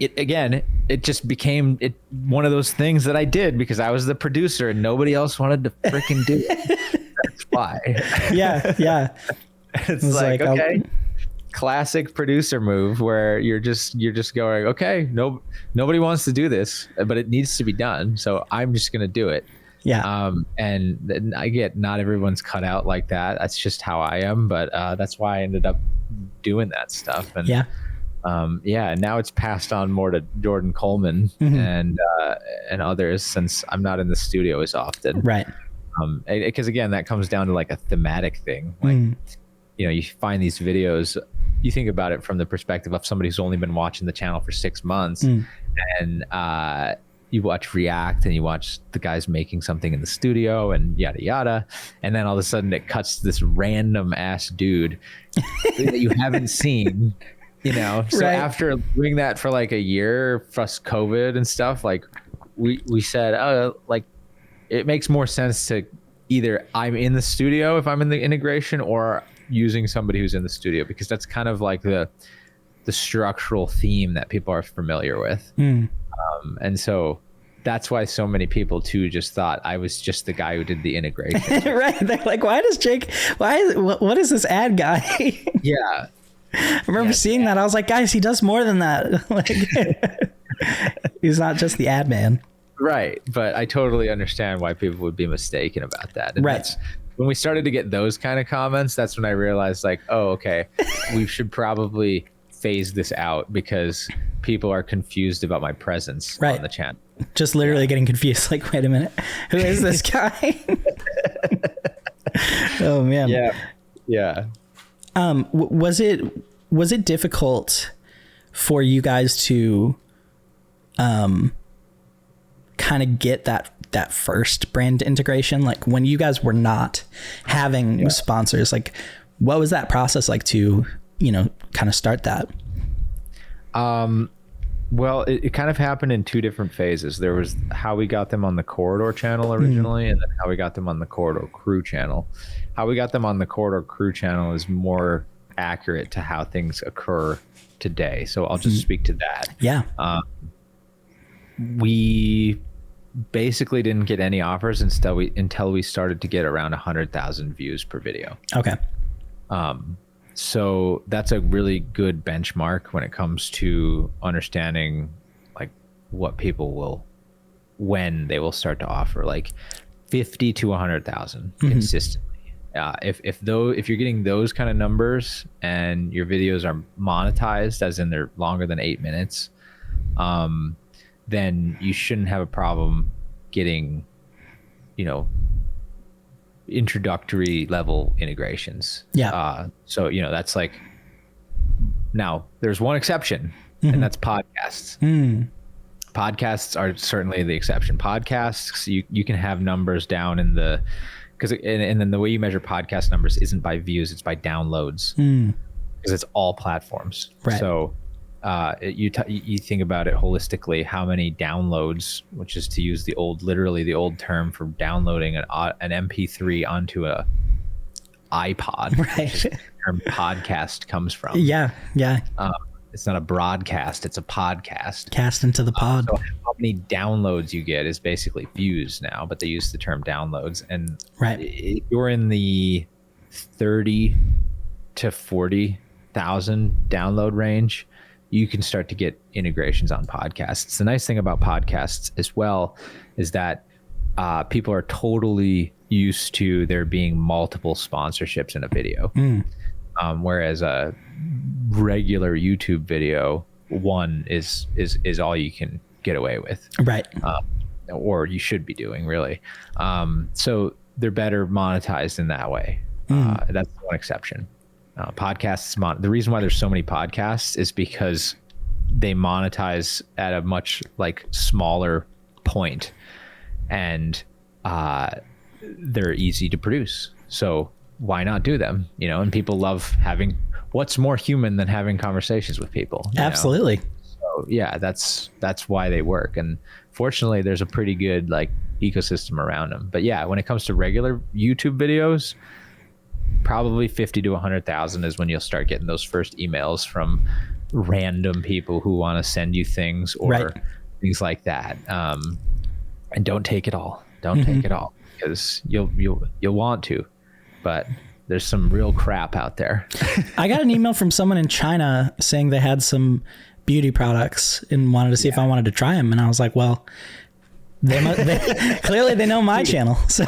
it just became one of those things that I did because I was the producer and nobody else wanted to freaking do it. That's why. Yeah. It's like okay, classic producer move where you're just going, okay, nobody wants to do this, but it needs to be done. So I'm just going to do it. Yeah. And I get not everyone's cut out like that. That's just how I am. But that's why I ended up doing that stuff. And and now it's passed on more to Jordan Coleman and others since I'm not in the studio as often. Right. Because again, that comes down to like a thematic thing. Like, you find these videos, you think about it from the perspective of somebody who's only been watching the channel for 6 months and you watch React and you watch the guys making something in the studio and yada, yada. And then all of a sudden it cuts to this random ass dude that you haven't seen. So after doing that for like a year plus COVID and stuff, like we said, like it makes more sense to either I'm in the studio if I'm in the integration or using somebody who's in the studio, because that's kind of like the structural theme that people are familiar with. And so that's why so many people too just thought I was just the guy who did the integration. Right. They're like, what is this ad guy? Yeah. I remember seeing that. I was like, guys, he does more than that. Like, he's not just the ad man. Right. But I totally understand why people would be mistaken about that. And that's when we started to get those kind of comments, that's when I realized like, oh, okay, we should probably phase this out because people are confused about my presence on the channel. Just literally getting confused. Like, wait a minute, who is this guy? Oh man. Yeah. Was it difficult for you guys to kind of get that first brand integration? Like when you guys were not having sponsors, like what was that process like to, kind of start that? Well, it kind of happened in two different phases. There was how we got them on the Corridor channel originally, and then how we got them on the Corridor Crew channel. How we got them on the Corridor Crew channel is more accurate to how things occur today. So I'll just speak to that. Yeah. We basically didn't get any offers until we started to get around 100,000 views per video. Okay. So that's a really good benchmark when it comes to understanding like what people when they will start to offer, like 50 to 100,000 consistently. If you're getting those kind of numbers and your videos are monetized, as in they're longer than 8 minutes, then you shouldn't have a problem getting, introductory level integrations. So that's like, now there's one exception, and that's podcasts. Podcasts are certainly the exception. Podcasts, you can have numbers down in the, and then the way you measure podcast numbers isn't by views, it's by downloads, because it's all platforms. Right. So you think about it holistically, how many downloads, which is to use literally the old term for downloading an MP3 onto a iPod, which is the term podcast comes from. Yeah. It's not a broadcast, it's a podcast. Cast into the pod. So how many downloads you get is basically views now, but they use the term downloads. And if you're in the 30 to 40,000 download range, you can start to get integrations on podcasts. The nice thing about podcasts as well is that people are totally used to there being multiple sponsorships in a video. Whereas a regular YouTube video, one is all you can get away with. Right. Or you should be doing, really. So they're better monetized in that way. That's one exception. Podcasts, the reason why there's so many podcasts is because they monetize at a much smaller point, and they're easy to produce. So why not do them? You know, and people love having, what's more human than having conversations with people? Absolutely. So yeah, that's why they work. And fortunately there's a pretty good like ecosystem around them. But yeah, when it comes to regular YouTube videos, probably 50 to 100,000 is when you'll start getting those first emails from random people who want to send you things or things like that. And don't take it all. Don't take it all, because you'll want to, but there's some real crap out there. I got an email from someone in China saying they had some beauty products and wanted to see if I wanted to try them. And I was like, well, clearly they know my channel. So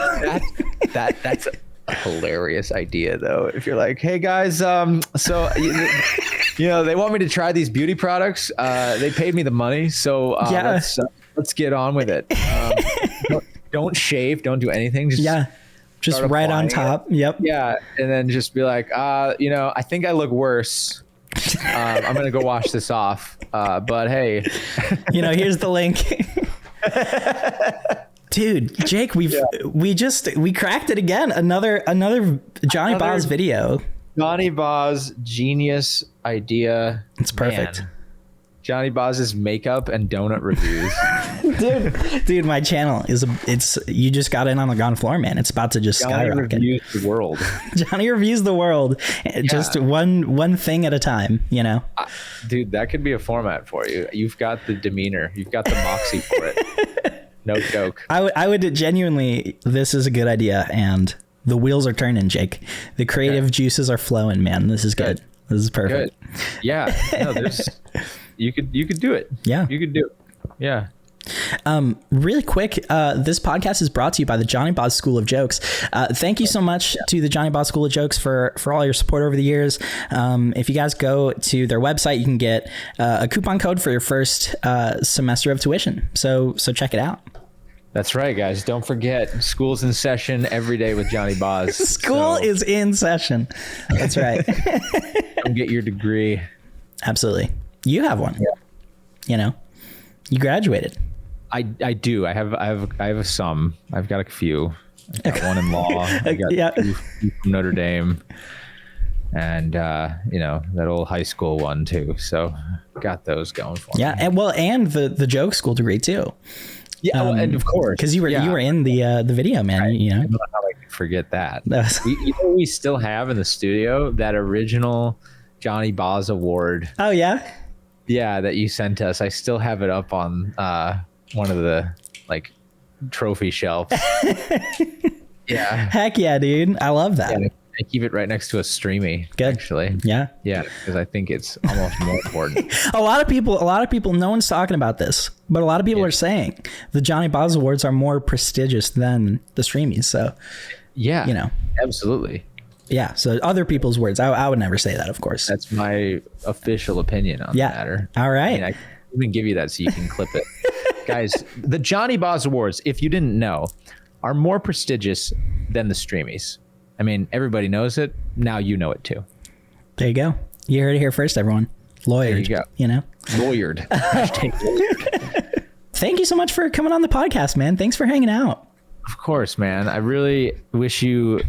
that's a hilarious idea though. If you're like, hey guys, so you know, they want me to try these beauty products. They paid me the money. So let's get on with it. Don't shave, don't do anything. Just right on top. Yep. Yeah. And then just be like, you know, I think I look worse. I'm going to go wash this off. But hey, you know, here's the link. Dude, Jake, we cracked it again. Another Johnyboz video. Johnyboz genius idea. It's perfect. Man. Johnnyboz's makeup and donut reviews. dude, my channel you just got in on the ground floor, man. It's about to just Johnny skyrocket. Reviews the world. Johnny reviews the world, just one thing at a time, you know. Dude, that could be a format for you. You've got the demeanor, you've got the moxie for it. No joke. I would genuinely. This is a good idea, and the wheels are turning, Jake. The creative juices are flowing, man. This is good. This is perfect. Good. Yeah. No, you could do it. Yeah. You could do it. Yeah. Really quick, this podcast is brought to you by the Johnyboz School of Jokes. Thank you so much to the Johnyboz School of Jokes for all your support over the years. If you guys go to their website, you can get a coupon code for your first semester of tuition. So check it out. That's right, guys. Don't forget, school's in session every day with Johnyboz. School is in session. That's right. Come get your degree. Absolutely. You have one. Yeah. You know, you graduated. I do. I have some. I've got a few. I got one in law. I got two from Notre Dame, and you know, that old high school one too. So got those going for me. Yeah, and the joke school degree too. Yeah, and of course, because you were in the video, man. Right. You know, I don't know how I can forget that. We still have in the studio that original Johnyboz award. Oh yeah. Yeah, that you sent us. I still have it up on one of the like trophy shelves. Yeah. Heck yeah, dude. I love that. Yeah, I keep it right next to a streamy. Good. Actually. Yeah. Yeah, because I think it's almost more important. A lot of people, no one's talking about this, but a lot of people are saying the Johnyboz Awards are more prestigious than the streamies. So yeah, you know. Absolutely. Yeah, so other people's words. I would never say that, of course. That's my official opinion on the matter. All right. I mean, I can even give you that so you can clip it. Guys, the Johnyboz Awards, if you didn't know, are more prestigious than the streamies. I mean, everybody knows it. Now you know it too. There you go. You heard it here first, everyone. Lawyered. There you go. You know? Lawyered. Lawyered. Thank you so much for coming on the podcast, man. Thanks for hanging out. Of course, man. I really wish you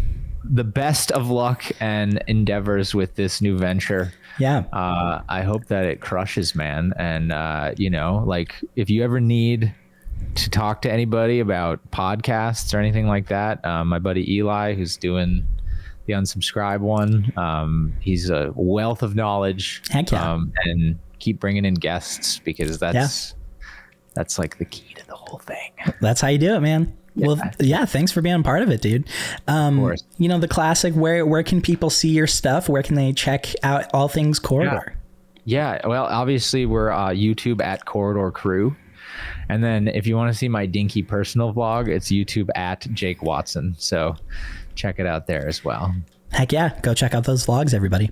the best of luck and endeavors with this new venture. Yeah. I hope that it crushes, man. And, you know, like if you ever need to talk to anybody about podcasts or anything like that, my buddy Eli, who's doing the Unsubscribe one, he's a wealth of knowledge. Heck yeah. And keep bringing in guests, because that's like the key to the whole thing. That's how you do it, man. Well, yeah, thanks for being part of it, dude. Of course. You know, the classic, where can people see your stuff? Where can they check out all things Corridor? Yeah, well, obviously we're YouTube at Corridor Crew. And then if you want to see my dinky personal vlog, it's YouTube at Jake Watson. So check it out there as well. Heck yeah. Go check out those vlogs, everybody.